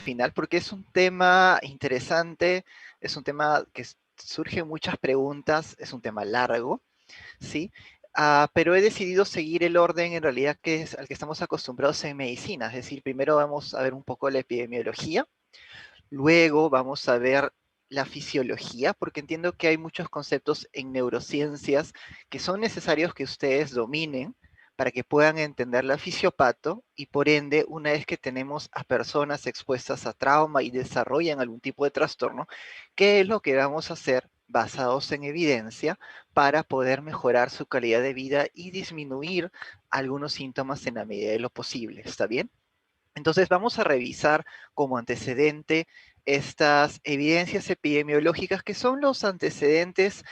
final porque es un tema interesante, es un tema que surgen muchas preguntas, es un tema largo, ¿sí? Pero he decidido seguir el orden en realidad que es al que estamos acostumbrados en medicina, es decir, primero vamos a ver un poco la epidemiología, luego vamos a ver la fisiología, porque entiendo que hay muchos conceptos en neurociencias que son necesarios que ustedes dominen para que puedan entender la fisiopato y por ende, una vez que tenemos a personas expuestas a trauma y desarrollan algún tipo de trastorno, ¿qué es lo que vamos a hacer basados en evidencia para poder mejorar su calidad de vida y disminuir algunos síntomas en la medida de lo posible? ¿Está bien? Entonces vamos a revisar como antecedente estas evidencias epidemiológicas que son los antecedentes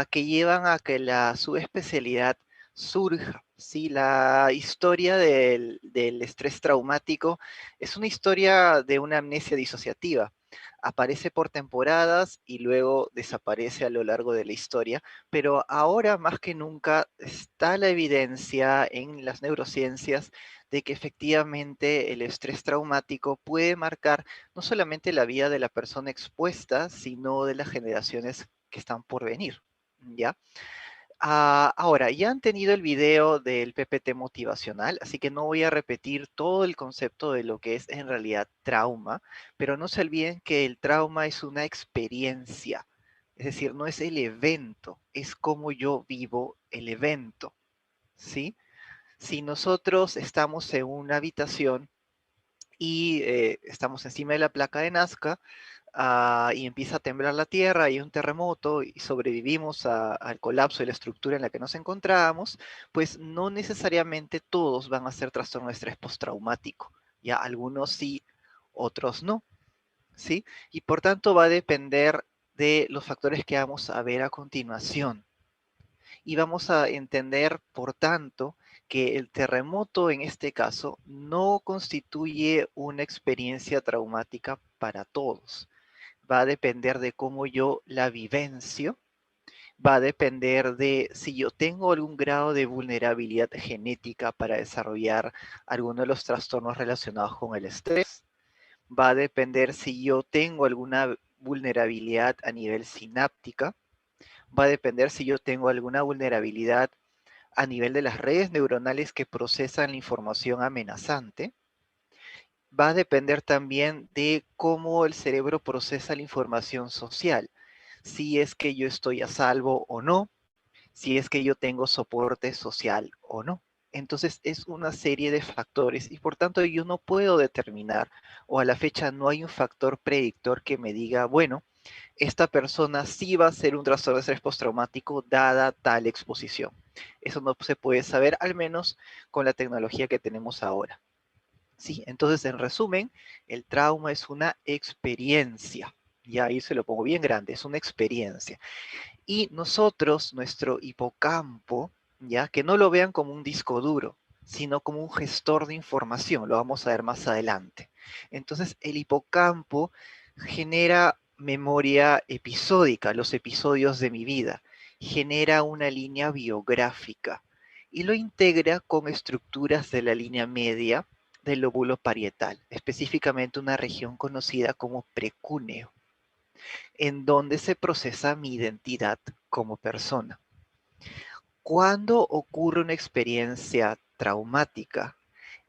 que llevan a que la subespecialidad surja. ¿Sí? La historia del estrés traumático es una historia de una amnesia disociativa. Aparece por temporadas y luego desaparece a lo largo de la historia, pero ahora más que nunca está la evidencia en las neurociencias de que efectivamente el estrés traumático puede marcar no solamente la vida de la persona expuesta, sino de las generaciones que están por venir, ¿ya? Ahora, ya han tenido el video del PPT motivacional, así que no voy a repetir todo el concepto de lo que es en realidad trauma, pero no se olviden que el trauma es una experiencia, es decir, no es el evento, es cómo yo vivo el evento, ¿sí? Si nosotros estamos en una habitación y estamos encima de la placa de Nazca y empieza a temblar la tierra, hay un terremoto y sobrevivimos al colapso de la estructura en la que nos encontrábamos, pues no necesariamente todos van a ser trastorno de estrés postraumático. Ya algunos sí, otros no, ¿sí? Y por tanto va a depender de los factores que vamos a ver a continuación y vamos a entender, por tanto, que el terremoto en este caso no constituye una experiencia traumática para todos. Va a depender de cómo yo la vivencio, va a depender de si yo tengo algún grado de vulnerabilidad genética para desarrollar alguno de los trastornos relacionados con el estrés, va a depender si yo tengo alguna vulnerabilidad a nivel sináptica, va a depender si yo tengo alguna vulnerabilidad a nivel de las redes neuronales que procesan la información amenazante. Va a depender también de cómo el cerebro procesa la información social, si es que yo estoy a salvo o no, si es que yo tengo soporte social o no. Entonces es una serie de factores y por tanto yo no puedo determinar o a la fecha no hay un factor predictor que me diga, bueno, esta persona sí va a ser un trastorno de estrés postraumático dada tal exposición. Eso no se puede saber, al menos con la tecnología que tenemos ahora. Sí, entonces en resumen, el trauma es una experiencia. Y ahí se lo pongo bien grande, es una experiencia. Y nosotros, nuestro hipocampo, ya que no lo vean como un disco duro, sino como un gestor de información, lo vamos a ver más adelante. Entonces, el hipocampo genera memoria episódica, los episodios de mi vida, genera una línea biográfica y lo integra con estructuras de la línea media del lóbulo parietal, específicamente una región conocida como precúneo en donde se procesa mi identidad como persona. Cuando ocurre una experiencia traumática,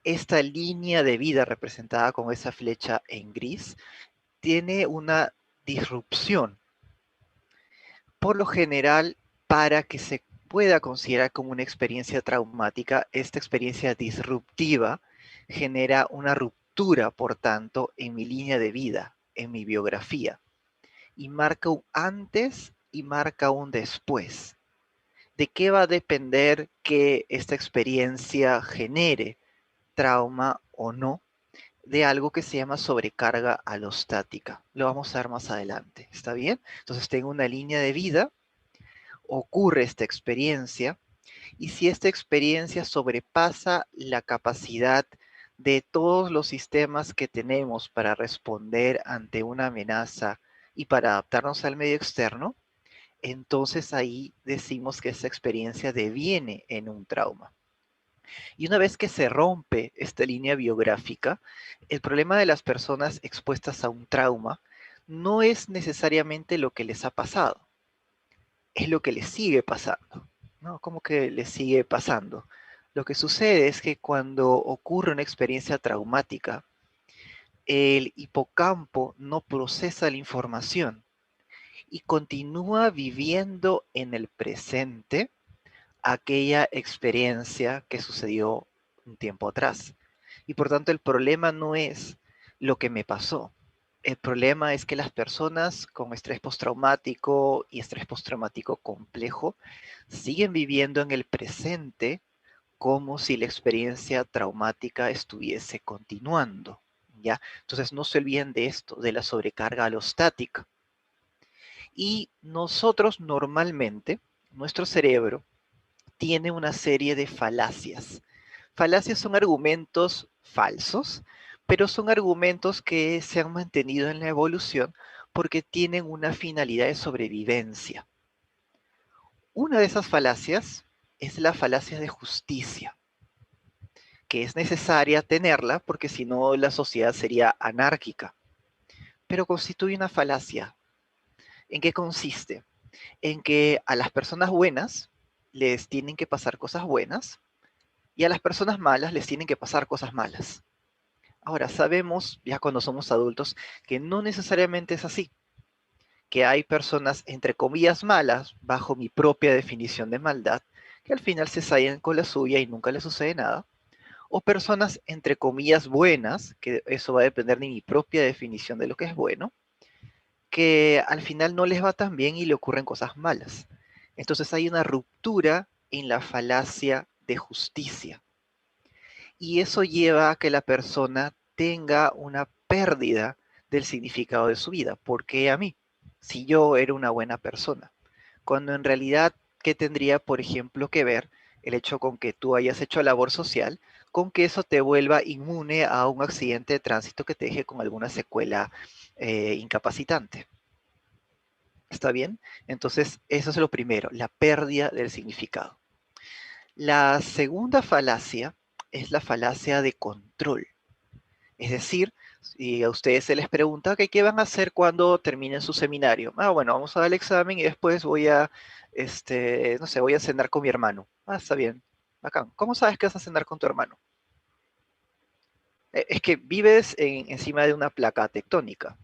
esta línea de vida representada con esa flecha en gris tiene una disrupción. Por lo general, para que se pueda considerar como una experiencia traumática, esta experiencia disruptiva genera una ruptura, por tanto, en mi línea de vida, en mi biografía. Y marca un antes y marca un después. ¿De qué va a depender que esta experiencia genere trauma o no? De algo que se llama sobrecarga alostática. Lo vamos a ver más adelante, ¿está bien? Entonces tengo una línea de vida, ocurre esta experiencia, y si esta experiencia sobrepasa la capacidad de todos los sistemas que tenemos para responder ante una amenaza y para adaptarnos al medio externo, entonces ahí decimos que esa experiencia deviene en un trauma. Y una vez que se rompe esta línea biográfica, el problema de las personas expuestas a un trauma no es necesariamente lo que les ha pasado, es lo que les sigue pasando, ¿no? ¿Cómo que les sigue pasando? Lo que sucede es que cuando ocurre una experiencia traumática, el hipocampo no procesa la información y continúa viviendo en el presente aquella experiencia que sucedió un tiempo atrás. Y por tanto el problema no es lo que me pasó. El problema es que las personas con estrés postraumático y estrés postraumático complejo siguen viviendo en el presente como si la experiencia traumática estuviese continuando, ¿ya? Entonces no se olviden de esto, de la sobrecarga alostática. Y nosotros normalmente, nuestro cerebro tiene una serie de falacias. Falacias son argumentos falsos, pero son argumentos que se han mantenido en la evolución porque tienen una finalidad de sobrevivencia. Una de esas falacias es la falacia de justicia, que es necesaria tenerla porque si no la sociedad sería anárquica, pero constituye una falacia. ¿En qué consiste? En que a las personas buenas les tienen que pasar cosas buenas y a las personas malas les tienen que pasar cosas malas. Ahora, sabemos, ya cuando somos adultos, que no necesariamente es así, que hay personas, entre comillas, malas, bajo mi propia definición de maldad, que al final se salen con la suya y nunca les sucede nada, o personas, entre comillas, buenas, que eso va a depender de mi propia definición de lo que es bueno, que al final no les va tan bien y le ocurren cosas malas. Entonces hay una ruptura en la falacia de justicia. Y eso lleva a que la persona tenga una pérdida del significado de su vida. ¿Por qué a mí? Si yo era una buena persona. Cuando en realidad, ¿qué tendría, por ejemplo, que ver el hecho con que tú hayas hecho labor social, con que eso te vuelva inmune a un accidente de tránsito que te deje con alguna secuela incapacitante? ¿Está bien? Entonces, eso es lo primero, la pérdida del significado. La segunda falacia es la falacia de control. Es decir, si a ustedes se les pregunta, "Ok, ¿qué van a hacer cuando terminen su seminario? Ah, bueno, vamos a dar el examen y después voy a, no sé, voy a cenar con mi hermano. Ah, está bien, bacán. ¿Cómo sabes que vas a cenar con tu hermano? Es que vives encima de una placa tectónica.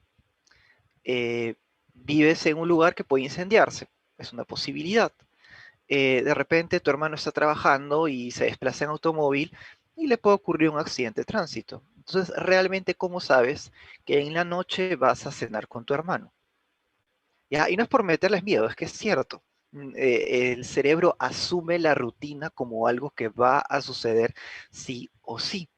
Eh, Vives en un lugar que puede incendiarse. Es una posibilidad. De repente tu hermano está trabajando y se desplaza en automóvil y le puede ocurrir un accidente de tránsito. Entonces, realmente, ¿cómo sabes que en la noche vas a cenar con tu hermano? ¿Ya? Y no es por meterles miedo, es que es cierto. El cerebro asume la rutina como algo que va a suceder sí o sí.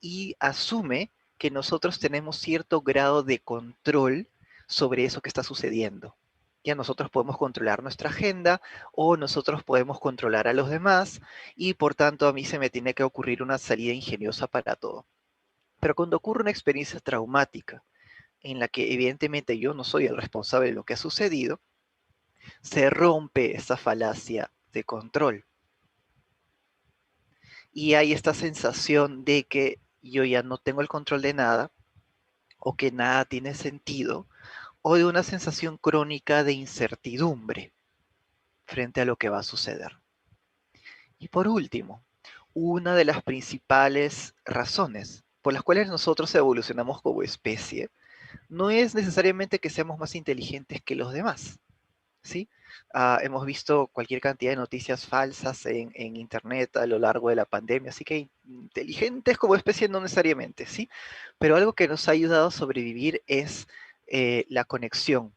Y asume que nosotros tenemos cierto grado de control sobre eso que está sucediendo. Ya nosotros podemos controlar nuestra agenda o nosotros podemos controlar a los demás y por tanto a mí se me tiene que ocurrir una salida ingeniosa para todo. Pero cuando ocurre una experiencia traumática en la que evidentemente yo no soy el responsable de lo que ha sucedido, se rompe esa falacia de control. Y hay esta sensación de que yo ya no tengo el control de nada o que nada tiene sentido o de una sensación crónica de incertidumbre frente a lo que va a suceder. Y por último, una de las principales razones por las cuales nosotros evolucionamos como especie no es necesariamente que seamos más inteligentes que los demás, ¿sí? Hemos visto cualquier cantidad de noticias falsas en Internet a lo largo de la pandemia, así que inteligentes como especie no necesariamente, ¿sí? Pero algo que nos ha ayudado a sobrevivir es la conexión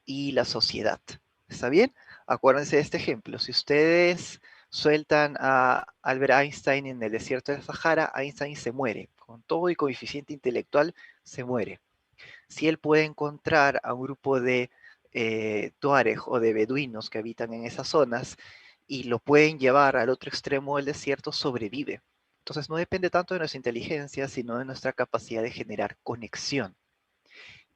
y la sociedad. ¿Está bien? Acuérdense de este ejemplo. Si ustedes sueltan a Albert Einstein en el desierto del Sahara, Einstein se muere. Con todo y coeficiente intelectual, se muere. Si él puede encontrar a un grupo de Tuareg o de beduinos que habitan en esas zonas y lo pueden llevar al otro extremo del desierto, sobrevive. Entonces no depende tanto de nuestra inteligencia, sino de nuestra capacidad de generar conexión.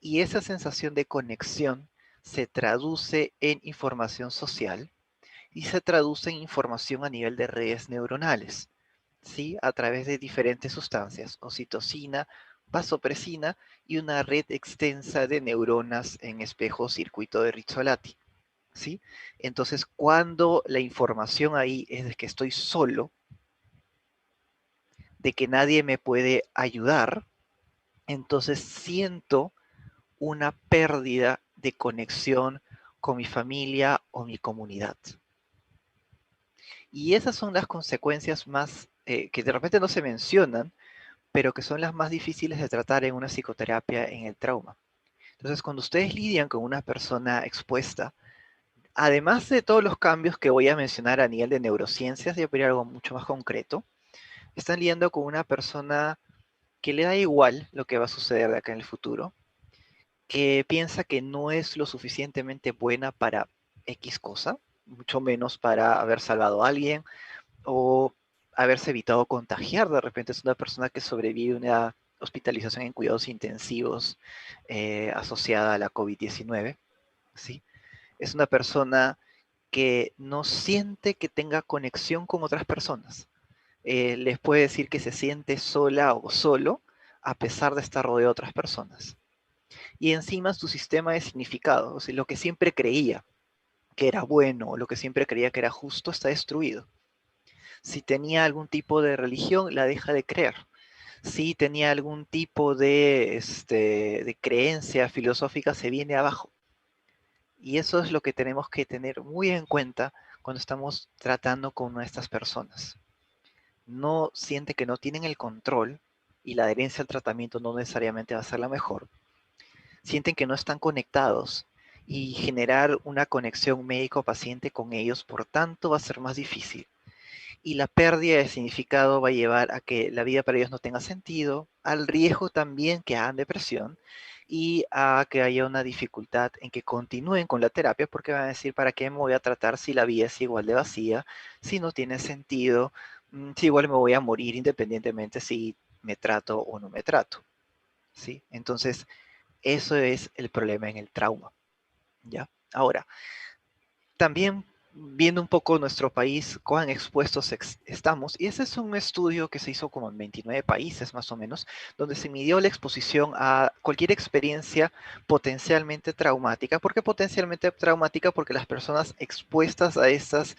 Y esa sensación de conexión se traduce en información social y se traduce en información a nivel de redes neuronales. ¿sí? A través de diferentes sustancias, oxitocina, vasopresina y una red extensa de neuronas en espejo circuito de Rizzolatti, ¿sí? Entonces, cuando la información ahí es de que estoy solo, de que nadie me puede ayudar, entonces siento una pérdida de conexión con mi familia o mi comunidad. Y esas son las consecuencias más que de repente no se mencionan, pero que son las más difíciles de tratar en una psicoterapia en el trauma. Entonces, cuando ustedes lidian con una persona expuesta, además de todos los cambios que voy a mencionar a nivel de neurociencias, y voy a algo mucho más concreto, están lidiando con una persona que le da igual lo que va a suceder de acá en el futuro, que piensa que no es lo suficientemente buena para X cosa, mucho menos para haber salvado a alguien o haberse evitado contagiar. De repente es una persona que sobrevive a una hospitalización en cuidados intensivos asociada a la COVID-19, ¿sí? Es una persona que no siente que tenga conexión con otras personas. Les puede decir que se siente sola o solo a pesar de estar rodeado de otras personas. Y encima su sistema de significado, o sea, lo que siempre creía que era bueno o lo que siempre creía que era justo está destruido. Si tenía algún tipo de religión, la deja de creer. Si tenía algún tipo de creencia filosófica, se viene abajo. Y eso es lo que tenemos que tener muy en cuenta cuando estamos tratando con estas personas. No siente que no tienen el control y la adherencia al tratamiento no necesariamente va a ser la mejor. Sienten que no están conectados y generar una conexión médico-paciente con ellos, por tanto, va a ser más difícil. Y la pérdida de significado va a llevar a que la vida para ellos no tenga sentido, al riesgo también que hagan depresión y a que haya una dificultad en que continúen con la terapia porque van a decir, ¿para qué me voy a tratar si la vida es igual de vacía, si no tiene sentido, si igual me voy a morir independientemente si me trato o no me trato? ¿Sí? Entonces, eso es el problema en el trauma, ¿ya? Ahora, también viendo un poco nuestro país, cuán expuestos estamos, y ese es un estudio que se hizo como en 29 países más o menos, donde se midió la exposición a cualquier experiencia potencialmente traumática. ¿Por qué potencialmente traumática? Porque las personas expuestas a estas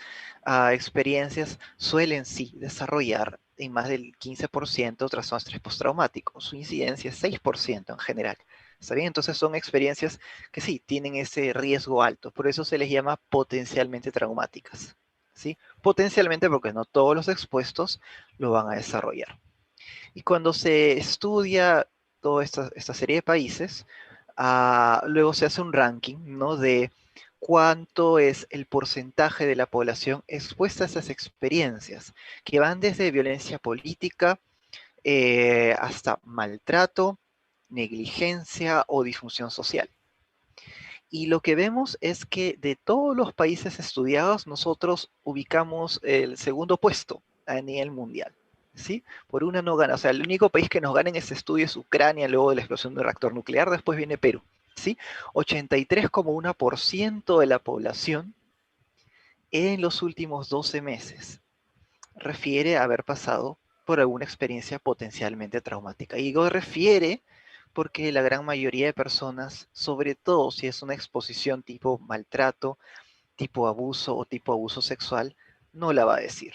experiencias suelen sí desarrollar en más del 15% trastorno de estrés postraumático. Su incidencia es 6% en general. ¿Está bien? Entonces son experiencias que sí, tienen ese riesgo alto, por eso se les llama potencialmente traumáticas, ¿sí? Potencialmente porque no todos los expuestos lo van a desarrollar. Y cuando se estudia toda esta serie de países, luego se hace un ranking, ¿no? De cuánto es el porcentaje de la población expuesta a esas experiencias, que van desde violencia política hasta maltrato, negligencia o disfunción social. Y lo que vemos es que de todos los países estudiados, nosotros ubicamos el segundo puesto a nivel mundial. ¿Sí? Por una no gana. O sea, el único país que nos gana en ese estudio es Ucrania luego de la explosión del reactor nuclear, después viene Perú. ¿Sí? 83,1% de la población en los últimos 12 meses refiere a haber pasado por alguna experiencia potencialmente traumática. Y digo refiere porque la gran mayoría de personas, sobre todo si es una exposición tipo maltrato, tipo abuso o tipo abuso sexual, no la va a decir.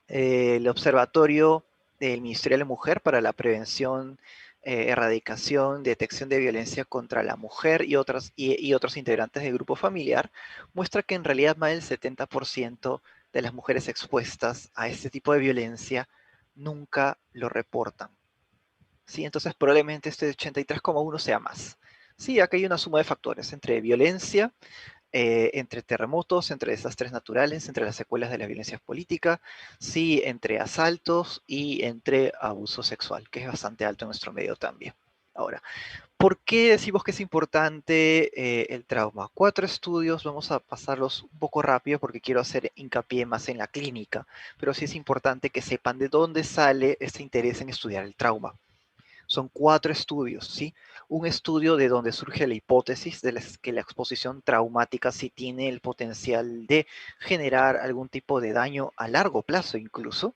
El Observatorio del Ministerio de la Mujer para la Prevención, Erradicación, Detección de Violencia contra la Mujer y otros integrantes del grupo familiar muestra que en realidad más del 70% de las mujeres expuestas a este tipo de violencia nunca lo reportan. ¿Sí? Entonces probablemente este 83,1 sea más. Sí, acá hay una suma de factores entre violencia, entre terremotos, entre desastres naturales, entre las secuelas de la violencia política, sí, entre asaltos y entre abuso sexual, que es bastante alto en nuestro medio también. Ahora, ¿por qué decimos que es importante el trauma? 4 estudios, vamos a pasarlos un poco rápido porque quiero hacer hincapié más en la clínica, pero sí es importante que sepan de dónde sale este interés en estudiar el trauma. Son 4 estudios, ¿sí? Un estudio de donde surge la hipótesis de que la exposición traumática sí tiene el potencial de generar algún tipo de daño a largo plazo incluso.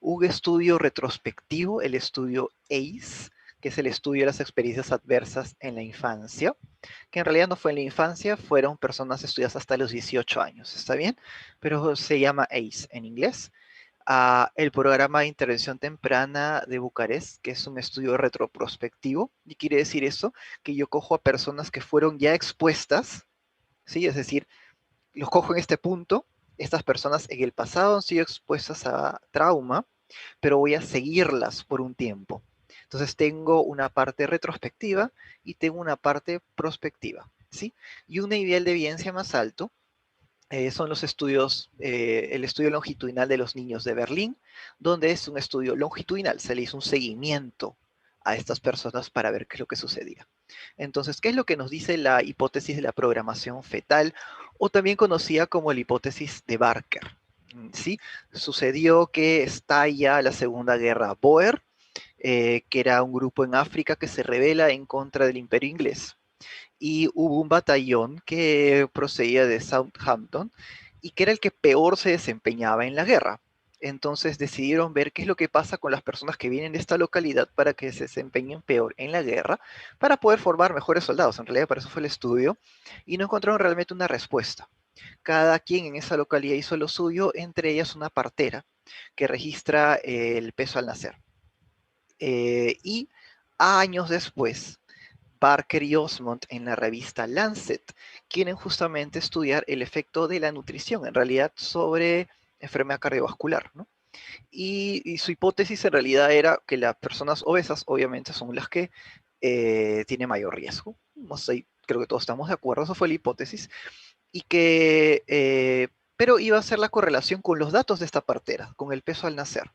un estudio retrospectivo, el estudio ACE, que es el estudio de las experiencias adversas en la infancia, que en realidad no fue en la infancia, fueron personas estudiadas hasta los 18 años, ¿está bien? Pero se llama ACE en inglés. El programa de intervención temprana de Bucarest, que es un estudio retroprospectivo, y quiere decir eso, que yo cojo a personas que fueron ya expuestas, ¿sí? Es decir, los cojo en este punto, estas personas en el pasado han sido expuestas a trauma, pero voy a seguirlas por un tiempo. Entonces tengo una parte retrospectiva y tengo una parte prospectiva, ¿sí? Y un nivel de evidencia más alto son los estudios, el estudio longitudinal de los niños de Berlín, donde es un estudio longitudinal, se le hizo un seguimiento a estas personas para ver qué es lo que sucedía. Entonces, ¿qué es lo que nos dice la hipótesis de la programación fetal, o también conocida como la hipótesis de Barker? ¿Sí? Sucedió que estalla la Segunda Guerra Boer, que era un grupo en África que se rebela en contra del Imperio Inglés, y hubo un batallón que procedía de Southampton y que era el que peor se desempeñaba en la guerra. Entonces decidieron ver qué es lo que pasa con las personas que vienen de esta localidad para que se desempeñen peor en la guerra, para poder formar mejores soldados. En realidad para eso fue el estudio, y no encontraron realmente una respuesta. Cada quien en esa localidad hizo lo suyo, entre ellas una partera que registra el peso al nacer. Y años después, Barker y Osmond en la revista Lancet quieren justamente estudiar el efecto de la nutrición, en realidad, sobre enfermedad cardiovascular, ¿no? Y su hipótesis en realidad era que las personas obesas, obviamente, son las que tienen mayor riesgo. No sé, creo que todos estamos de acuerdo, esa fue la hipótesis. Y que, pero iba a ser la correlación con los datos de esta partera, con el peso al nacer,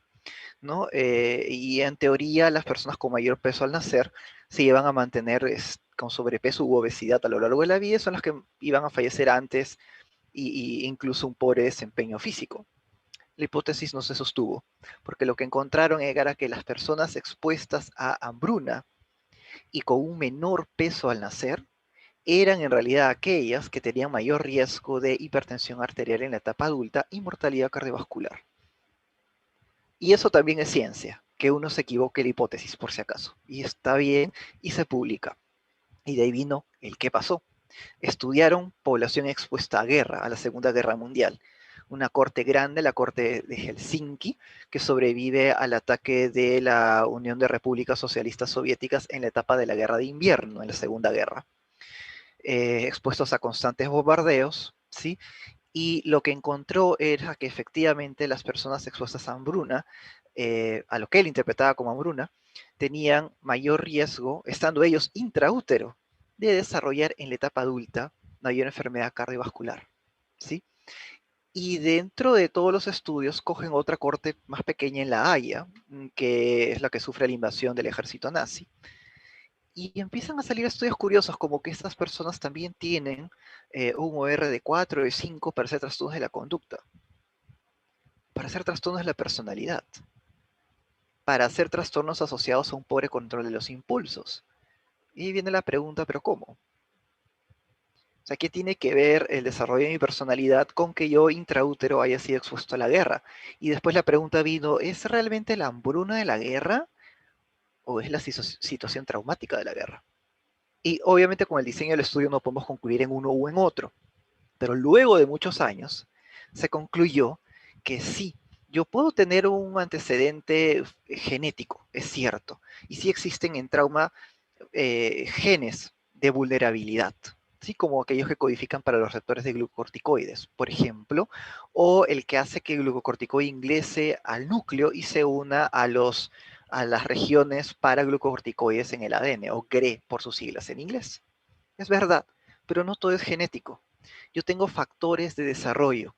¿no? Y en teoría las personas con mayor peso al nacer se iban a mantener con sobrepeso u obesidad a lo largo de la vida, son las que iban a fallecer antes, y incluso un pobre desempeño físico. La hipótesis no se sostuvo, porque lo que encontraron era que las personas expuestas a hambruna y con un menor peso al nacer eran en realidad aquellas que tenían mayor riesgo de hipertensión arterial en la etapa adulta y mortalidad cardiovascular. Y eso también es ciencia, que uno se equivoque la hipótesis por si acaso. Y está bien, y se publica. Y de ahí vino el qué pasó. Estudiaron población expuesta a guerra, a la Segunda Guerra Mundial. Una corte grande, la corte de Helsinki, que sobrevive al ataque de la Unión de Repúblicas Socialistas Soviéticas en la etapa de la Guerra de Invierno, en la Segunda Guerra. Expuestos a constantes bombardeos, ¿sí? Y lo que encontró era que efectivamente las personas expuestas a hambruna, a lo que él interpretaba como hambruna, tenían mayor riesgo, estando ellos intraútero, de desarrollar en la etapa adulta mayor enfermedad cardiovascular, ¿sí? Y dentro de todos los estudios cogen otra corte más pequeña en La Haya, que es la que sufre la invasión del ejército nazi, y empiezan a salir estudios curiosos, como que estas personas también tienen un OR de 4 o de 5 para hacer trastornos de la conducta, para hacer trastornos de la personalidad, para hacer trastornos asociados a un pobre control de los impulsos. Y viene la pregunta, ¿pero cómo? O sea, ¿qué tiene que ver el desarrollo de mi personalidad con que yo intraútero haya sido expuesto a la guerra? Y después la pregunta vino, ¿es realmente la hambruna de la guerra o es la situación traumática de la guerra? Y obviamente con el diseño del estudio no podemos concluir en uno u en otro, pero luego de muchos años se concluyó que sí, yo puedo tener un antecedente genético, es cierto, y sí existen en trauma genes de vulnerabilidad, ¿sí? Como aquellos que codifican para los receptores de glucocorticoides, por ejemplo, o el que hace que el glucocorticoide ingrese al núcleo y se una a las regiones para glucocorticoides en el ADN, o GRE por sus siglas en inglés. Es verdad, pero no todo es genético. Yo tengo factores de desarrollo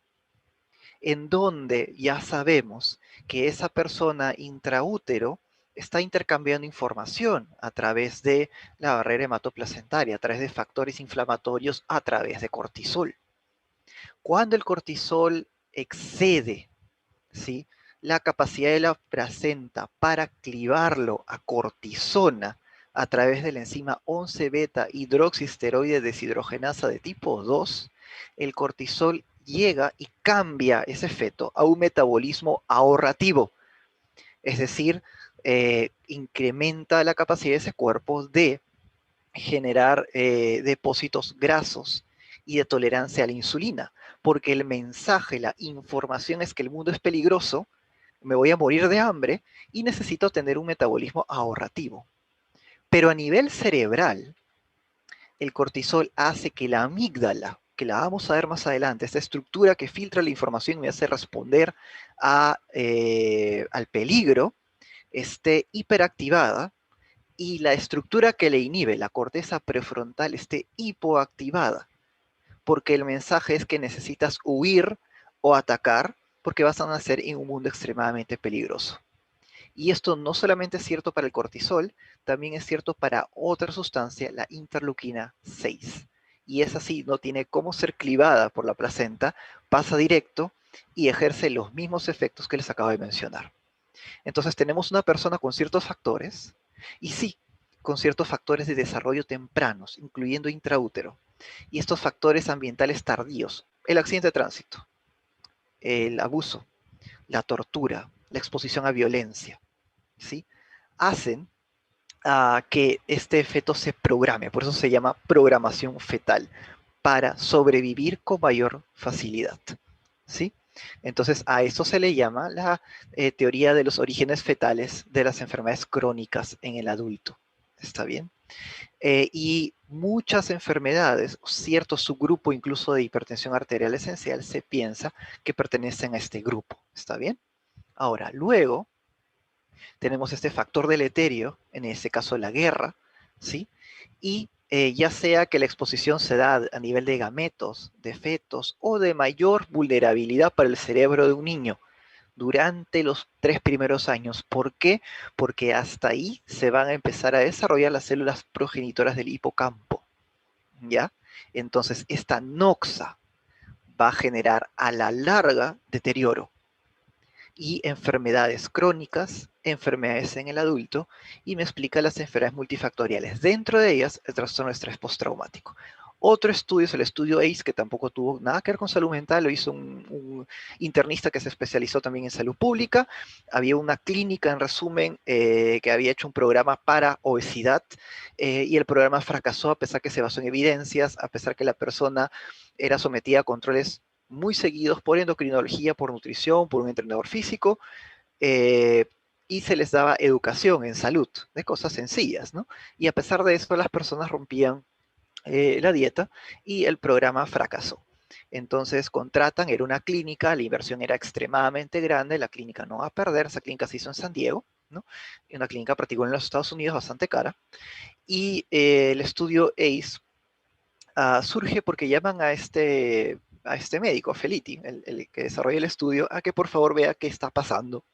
en donde ya sabemos que esa persona intraútero está intercambiando información a través de la barrera hematoplacentaria, a través de factores inflamatorios, a través de cortisol. Cuando el cortisol excede, ¿sí?, la capacidad de la placenta para activarlo a cortisona a través de la enzima 11-beta hidroxisteroide deshidrogenasa de tipo 2, el cortisol llega y cambia ese feto a un metabolismo ahorrativo. Es decir, incrementa la capacidad de ese cuerpo de generar depósitos grasos y de tolerancia a la insulina, porque el mensaje, la información es que el mundo es peligroso, me voy a morir de hambre y necesito tener un metabolismo ahorrativo. Pero a nivel cerebral, el cortisol hace que la amígdala, que la vamos a ver más adelante, esta estructura que filtra la información y me hace responder al peligro, esté hiperactivada y la estructura que le inhibe, la corteza prefrontal, esté hipoactivada, porque el mensaje es que necesitas huir o atacar porque vas a nacer en un mundo extremadamente peligroso. Y esto no solamente es cierto para el cortisol, también es cierto para otra sustancia, la interleuquina 6. Y esa sí no tiene cómo ser clivada por la placenta, pasa directo y ejerce los mismos efectos que les acabo de mencionar. Entonces tenemos una persona con ciertos factores, y sí, con ciertos factores de desarrollo tempranos, incluyendo intraútero, y estos factores ambientales tardíos, el accidente de tránsito, el abuso, la tortura, la exposición a violencia, ¿sí? Hacen que este feto se programe, por eso se llama programación fetal, para sobrevivir con mayor facilidad, ¿sí? Entonces a eso se le llama la teoría de los orígenes fetales de las enfermedades crónicas en el adulto, ¿está bien? Y muchas enfermedades, cierto subgrupo incluso de hipertensión arterial esencial, se piensa que pertenecen a este grupo, ¿está bien? Ahora, luego tenemos este factor deleterio, en este caso la guerra, ¿sí? Y ya sea que la exposición se da a nivel de gametos, de fetos o de mayor vulnerabilidad para el cerebro de un niño durante los 3 primeros años. ¿Por qué? Porque hasta ahí se van a empezar a desarrollar las células progenitoras del hipocampo, ¿ya? Entonces, esta noxa va a generar a la larga deterioro y enfermedades crónicas, enfermedades en el adulto, y me explica las enfermedades multifactoriales. Dentro de ellas, el trastorno de estrés postraumático. Otro estudio es el estudio ACE, que tampoco tuvo nada que ver con salud mental, lo hizo un internista que se especializó también en salud pública. Había una clínica, en resumen, que había hecho un programa para obesidad, y el programa fracasó a pesar que se basó en evidencias, a pesar que la persona era sometida a controles muy seguidos por endocrinología, por nutrición, por un entrenador físico, eh, y se les daba educación en salud, de cosas sencillas, ¿no? Y a pesar de eso, las personas rompían la dieta y el programa fracasó. Entonces contratan, era una clínica, la inversión era extremadamente grande, la clínica no va a perder, esa clínica se hizo en San Diego, ¿no? Una clínica particular en los Estados Unidos bastante cara, y el estudio ACE surge porque llaman a este médico, Felitti, el que desarrolla el estudio, a que por favor vea qué está pasando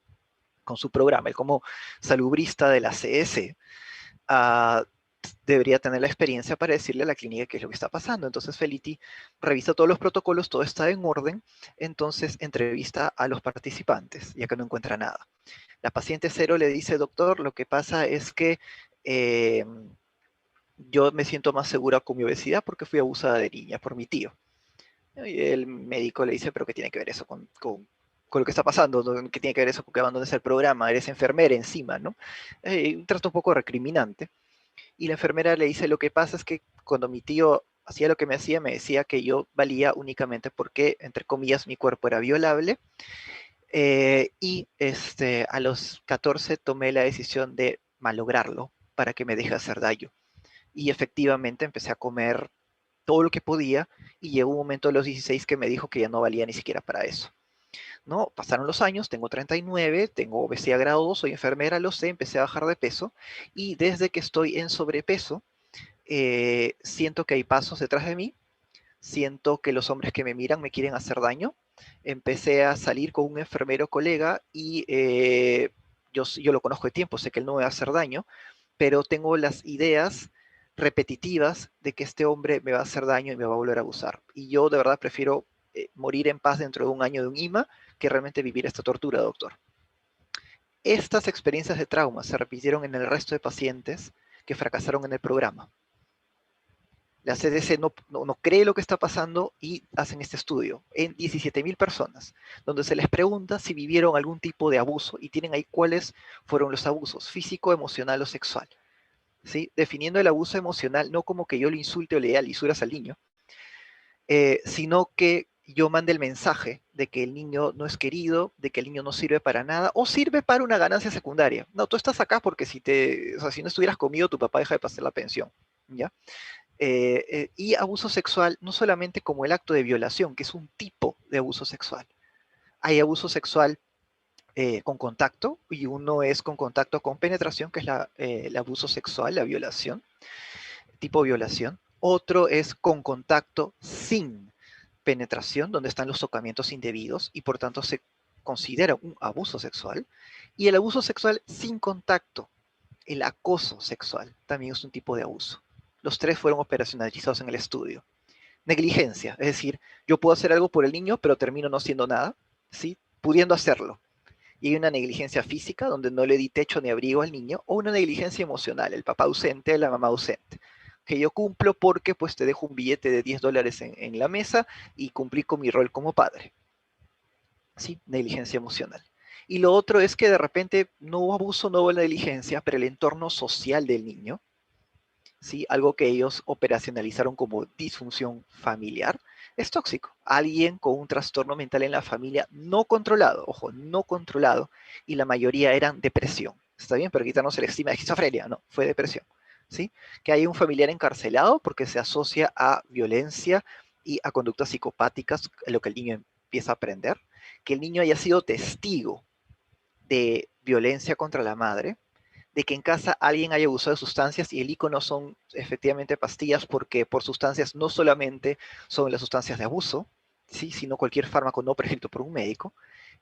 con su programa. Él como salubrista de la CS uh, debería tener la experiencia para decirle a la clínica qué es lo que está pasando. Entonces Felitti revisa todos los protocolos, todo está en orden, entonces entrevista a los participantes, ya que no encuentra nada. La paciente cero le dice, doctor, lo que pasa es que eh, yo me siento más segura con mi obesidad porque fui abusada de niña por mi tío. Y el médico le dice, pero ¿qué tiene que ver eso con lo que está pasando? ¿No? ¿Qué tiene que ver eso con que abandones el programa? Eres enfermera encima, ¿no? Un trato un poco recriminante. Y la enfermera le dice, lo que pasa es que cuando mi tío hacía lo que me decía que yo valía únicamente porque, entre comillas, mi cuerpo era violable. Y a los 14 tomé la decisión de malograrlo para que me deje hacer daño. Y efectivamente empecé a comer todo lo que podía y llegó un momento de los 16 que me dijo que ya no valía ni siquiera para eso. ¿No? Pasaron los años, tengo 39, tengo obesidad grado 2, soy enfermera, lo sé, empecé a bajar de peso y desde que estoy en sobrepeso, siento que hay pasos detrás de mí, siento que los hombres que me miran me quieren hacer daño. Empecé a salir con un enfermero colega y yo lo conozco de tiempo, sé que él no me va a hacer daño, pero tengo las ideas repetitivas de que este hombre me va a hacer daño y me va a volver a abusar. Y yo de verdad prefiero morir en paz dentro de un año de un IMA que realmente vivir esta tortura, doctor. Estas experiencias de trauma se repitieron en el resto de pacientes que fracasaron en el programa. La CDC no cree lo que está pasando y hacen este estudio en 17.000 personas, donde se les pregunta si vivieron algún tipo de abuso y tienen ahí cuáles fueron los abusos, físico, emocional o sexual. ¿Sí? Definiendo el abuso emocional no como que yo le insulte o le dé lisuras al niño, sino que yo mande el mensaje de que el niño no es querido, de que el niño no sirve para nada o sirve para una ganancia secundaria. No, tú estás acá porque o sea, si no estuvieras conmigo, tu papá deja de pasar la pensión, ¿ya? Y abuso sexual no solamente como el acto de violación, que es un tipo de abuso sexual. Hay abuso sexual con contacto y uno es con contacto con penetración, que es el abuso sexual, la violación, tipo violación. Otro es con contacto sin penetración, donde están los tocamientos indebidos y por tanto se considera un abuso sexual. Y el abuso sexual sin contacto, el acoso sexual, también es un tipo de abuso. Los tres fueron operacionalizados en el estudio. Negligencia, es decir, yo puedo hacer algo por el niño, pero termino no haciendo nada, ¿sí? Pudiendo hacerlo. Y hay una negligencia física, donde no le di techo ni abrigo al niño, o una negligencia emocional, el papá ausente, la mamá ausente, que yo cumplo porque pues te dejo un billete de $10 en la mesa y cumplí con mi rol como padre. ¿Sí? Negligencia emocional. Y lo otro es que de repente no hubo abuso, no hubo negligencia, pero el entorno social del niño, ¿sí? Algo que ellos operacionalizaron como disfunción familiar, es tóxico. Alguien con un trastorno mental en la familia no controlado, ojo, no controlado, y la mayoría eran depresión. Está bien, pero quitarnos el estigma de esquizofrenia, no, fue depresión. ¿Sí? Que hay un familiar encarcelado porque se asocia a violencia y a conductas psicopáticas, lo que el niño empieza a aprender, que el niño haya sido testigo de violencia contra la madre, de que en casa alguien haya abusado de sustancias y el icono son efectivamente pastillas porque por sustancias no solamente son las sustancias de abuso, ¿sí? Sino cualquier fármaco no prescrito por un médico,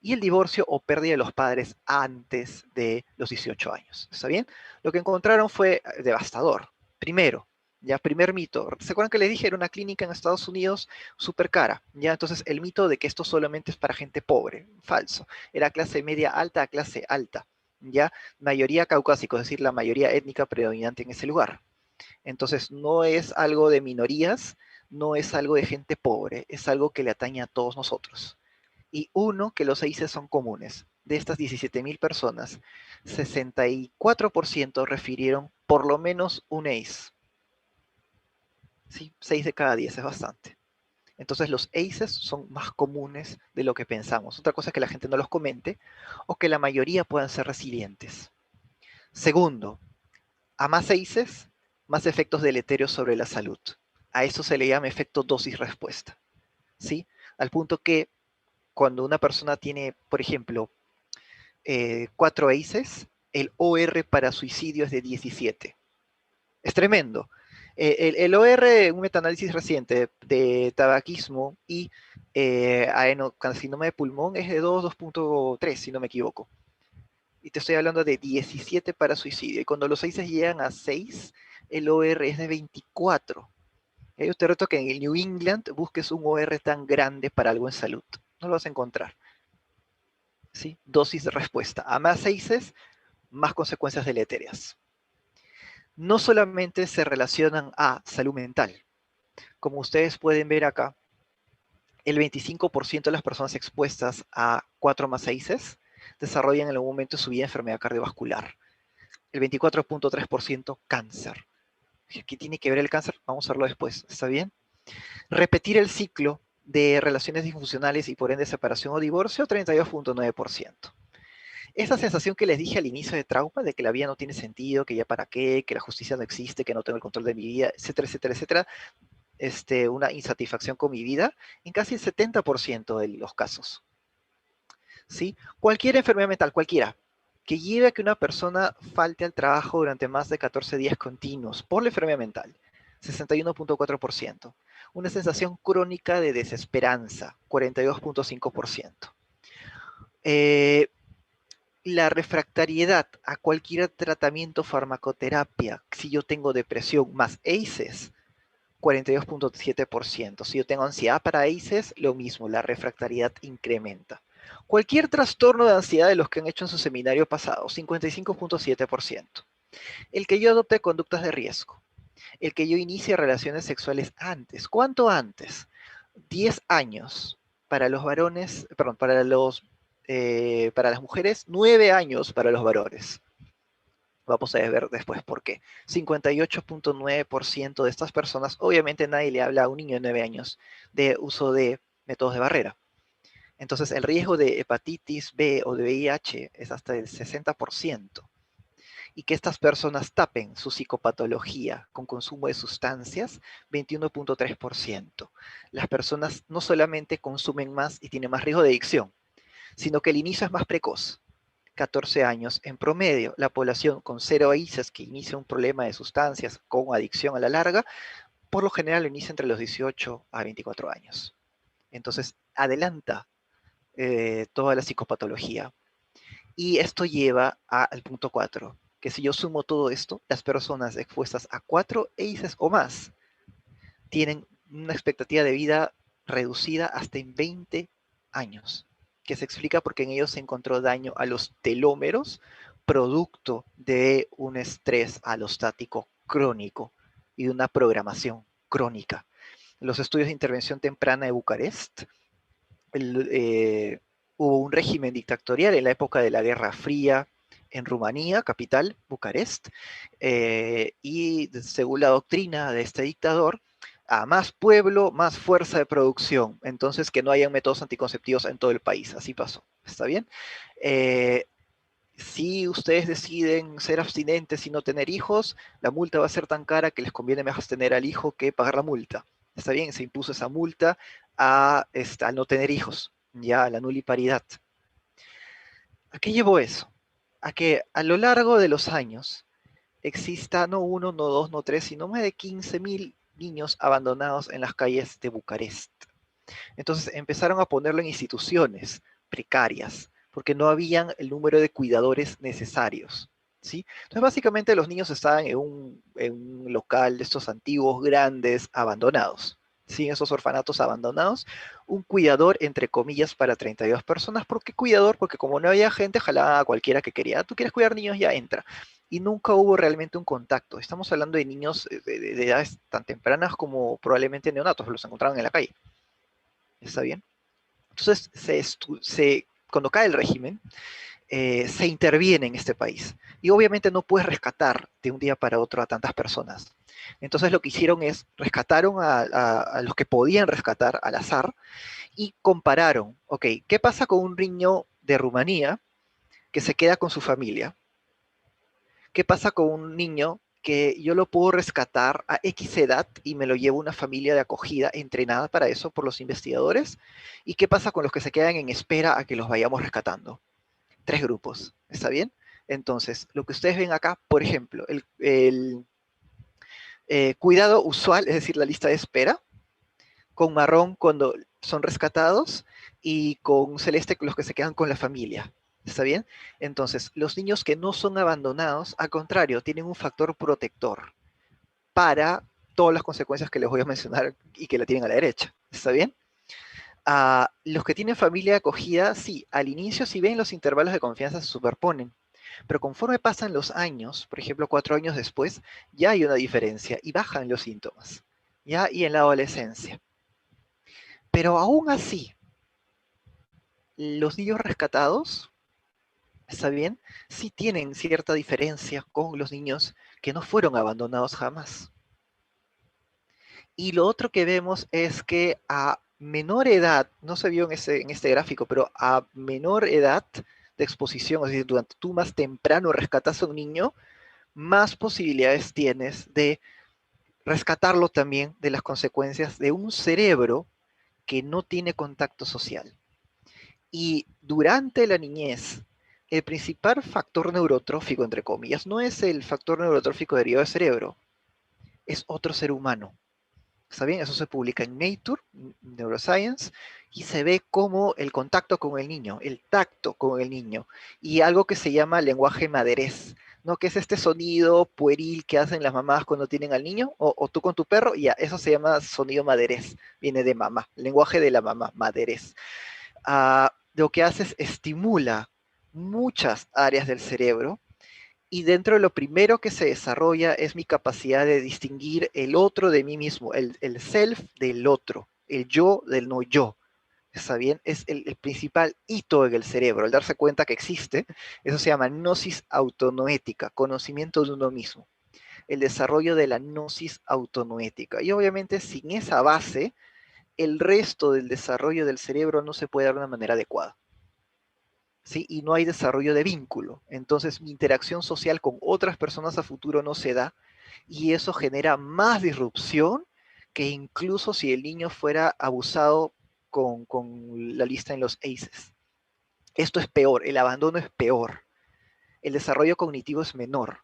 y el divorcio o pérdida de los padres antes de los 18 años. ¿Está bien? Lo que encontraron fue devastador. Primero, ya, primer mito. ¿Se acuerdan que les dije? Era una clínica en Estados Unidos súper cara. Ya, entonces el mito de que esto solamente es para gente pobre, falso. Era clase media alta a clase alta. ¿Ya? Mayoría caucásico, es decir, la mayoría étnica predominante en ese lugar. Entonces, no es algo de minorías, no es algo de gente pobre, es algo que le atañe a todos nosotros. Y uno, que los ACEs son comunes. De estas 17.000 personas, 64% refirieron por lo menos un ACE. ¿Sí? 6 de cada 10 es bastante. Entonces los ACEs son más comunes de lo que pensamos. Otra cosa es que la gente no los comente o que la mayoría puedan ser resilientes. Segundo, a más ACEs, más efectos deleterios sobre la salud. A eso se le llama efecto dosis-respuesta, ¿sí? Al punto que cuando una persona tiene, por ejemplo, 4 ACEs, el OR para suicidio es de 17. Es tremendo. El OR, un metaanálisis reciente de tabaquismo y adenocarcinoma de pulmón es de 2.3, si no me equivoco. Y te estoy hablando de 17 para suicidio. Y cuando los ACEs llegan a 6, el OR es de 24. Yo te reto que en el New England busques un OR tan grande para algo en salud. No lo vas a encontrar. ¿Sí? Dosis de respuesta. A más ACEs, más consecuencias deleterias. No solamente se relacionan a salud mental. Como ustedes pueden ver acá, el 25% de las personas expuestas a 4 más ACEs desarrollan en algún momento de su vida enfermedad cardiovascular. El 24.3% cáncer. ¿Qué tiene que ver el cáncer? Vamos a verlo después, ¿está bien? Repetir el ciclo de relaciones disfuncionales y por ende separación o divorcio, 32.9%. Esa sensación que les dije al inicio de trauma, de que la vida no tiene sentido, que ya para qué, que la justicia no existe, que no tengo el control de mi vida, etcétera, etcétera, etcétera, una insatisfacción con mi vida, en casi el 70% de los casos. ¿Sí? Cualquier enfermedad mental, cualquiera, que lleve a que una persona falte al trabajo durante más de 14 días continuos por la enfermedad mental, 61.4%. Una sensación crónica de desesperanza, 42.5%. La refractariedad a cualquier tratamiento farmacoterapia, si yo tengo depresión más ACEs, 42.7%. Si yo tengo ansiedad para ACEs, lo mismo, la refractariedad incrementa. Cualquier trastorno de ansiedad de los que han hecho en su seminario pasado, 55.7%. El que yo adopte conductas de riesgo. el que yo inicie relaciones sexuales antes. ¿Cuánto antes? 10 años para los varones, perdón, para las mujeres, 9 años para los varones. Vamos a ver después por qué. 58.9% de estas personas, obviamente nadie le habla a un niño de 9 años de uso de métodos de barrera. Entonces el riesgo de hepatitis B o de VIH es hasta del 60%. Y que estas personas tapen su psicopatología con consumo de sustancias, 21.3%. Las personas no solamente consumen más y tienen más riesgo de adicción, sino que el inicio es más precoz. 14 años en promedio. La población con 0 AISES que inicia un problema de sustancias con adicción a la larga, por lo general lo inicia entre los 18 a 24 años. Entonces, adelanta toda la psicopatología. Y esto lleva al punto 4, que si yo sumo todo esto, las personas expuestas a 4 ACEs o más tienen una expectativa de vida reducida hasta en 20 años, que se explica porque en ellos se encontró daño a los telómeros, producto de un estrés alostático crónico y de una programación crónica. Los estudios de intervención temprana de Bucarest, hubo un régimen dictatorial en la época de la Guerra Fría en Rumanía, capital, Bucarest, y según la doctrina de este dictador, a más pueblo, más fuerza de producción. Entonces, que no hayan métodos anticonceptivos en todo el país. Así pasó. ¿Está bien? Si ustedes deciden ser abstinentes y no tener hijos, la multa va a ser tan cara que les conviene más tener al hijo que pagar la multa. ¿Está bien? Se impuso esa multa al no tener hijos, ya a la nuliparidad. ¿A qué llevó eso? A que a lo largo de los años exista no uno, no dos, no tres, sino más de 15.000 niños abandonados en las calles de Bucarest. Entonces empezaron a ponerlo en instituciones precarias, porque no habían el número de cuidadores necesarios. ¿Sí? Entonces básicamente los niños estaban en un local de estos antiguos, grandes, abandonados. ¿Sí? Esos orfanatos abandonados, un cuidador, entre comillas, para 32 personas. ¿Por qué cuidador? Porque como no había gente, jalaba a cualquiera que quería. ¿Tú quieres cuidar niños? Ya entra. Y nunca hubo realmente un contacto. Estamos hablando de niños de edades tan tempranas como probablemente neonatos, los encontraban en la calle. ¿Está bien? Entonces, cuando cae el régimen, se interviene en este país. Y obviamente no puedes rescatar de un día para otro a tantas personas. Entonces lo que hicieron es, rescataron a los que podían rescatar al azar y compararon, ok, ¿qué pasa con un niño de Rumanía que se queda con su familia? ¿Qué pasa con un niño que yo lo puedo rescatar a X edad y me lo llevo a una familia de acogida entrenada para eso por los investigadores? ¿Y qué pasa con los que se quedan en espera a que los vayamos rescatando? 3 grupos, ¿está bien? Entonces, lo que ustedes ven acá, por ejemplo, el cuidado usual, es decir, la lista de espera, con marrón cuando son rescatados y con celeste los que se quedan con la familia. ¿Está bien? Entonces, los niños que no son abandonados, al contrario, tienen un factor protector para todas las consecuencias que les voy a mencionar y que la tienen a la derecha. ¿Está bien? Los que tienen familia de acogida, sí, al inicio, si ven, los intervalos de confianza se superponen. Pero conforme pasan los años, por ejemplo, 4 años después, ya hay una diferencia y bajan los síntomas. ¿Ya? Y en la adolescencia. Pero aún así, los niños rescatados, ¿está bien? Sí tienen cierta diferencia con los niños que no fueron abandonados jamás. Y lo otro que vemos es que a menor edad, no se vio en este gráfico, pero a menor edad de exposición, es decir, durante tú más temprano rescatas a un niño, más posibilidades tienes de rescatarlo también de las consecuencias de un cerebro que no tiene contacto social. Y durante la niñez, el principal factor neurotrófico, entre comillas, no es el factor neurotrófico derivado del cerebro, es otro ser humano. ¿Está bien? Eso se publica en Nature, Neuroscience, y se ve como el contacto con el niño, el tacto con el niño, y algo que se llama lenguaje maderés, ¿no? Que es este sonido pueril que hacen las mamás cuando tienen al niño, o tú con tu perro, y ya, eso se llama sonido maderés, viene de mamá, lenguaje de la mamá, maderés. Lo que hace es estimula muchas áreas del cerebro Y dentro de lo primero que se desarrolla es mi capacidad de distinguir el otro de mí mismo, el self del otro, el yo del no yo. ¿Está bien? Es el principal hito en el cerebro, el darse cuenta que existe. Eso se llama gnosis autonoética, conocimiento de uno mismo. El desarrollo de la gnosis autonoética. Y obviamente sin esa base, el resto del desarrollo del cerebro no se puede dar de una manera adecuada. ¿Sí? Y no hay desarrollo de vínculo. Entonces mi interacción social con otras personas a futuro no se da y eso genera más disrupción que incluso si el niño fuera abusado con la lista en los ACEs. Esto es peor, el abandono es peor, el desarrollo cognitivo es menor.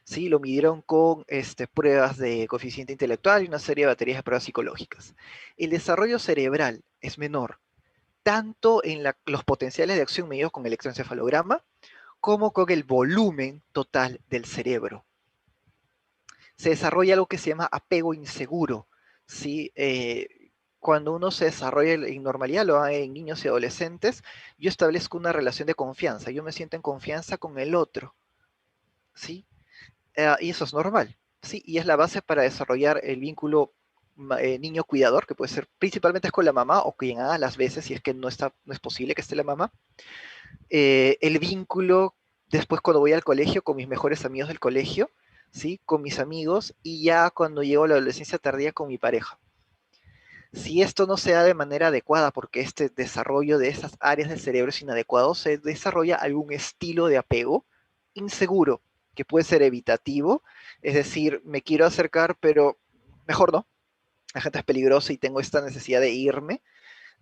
¿Sí? Lo midieron con pruebas de coeficiente intelectual y una serie de baterías de pruebas psicológicas. El desarrollo cerebral es menor, tanto en los potenciales de acción medidos con electroencefalograma, como con el volumen total del cerebro. Se desarrolla algo que se llama apego inseguro. ¿Sí? Cuando uno se desarrolla en normalidad, lo hace en niños y adolescentes, yo establezco una relación de confianza, yo me siento en confianza con el otro, ¿sí? Y eso es normal, ¿sí? Y es la base para desarrollar el vínculo niño-cuidador, que puede ser principalmente es con la mamá o quien haga las veces, si es que no es posible que esté la mamá. El vínculo después cuando voy al colegio con mis mejores amigos del colegio, ¿sí? Con mis amigos y ya cuando llego a la adolescencia tardía con mi pareja. Si esto no se da de manera adecuada, porque este desarrollo de esas áreas del cerebro es inadecuado, se desarrolla algún estilo de apego inseguro, que puede ser evitativo, es decir, me quiero acercar, pero mejor no, la gente es peligrosa y tengo esta necesidad de irme,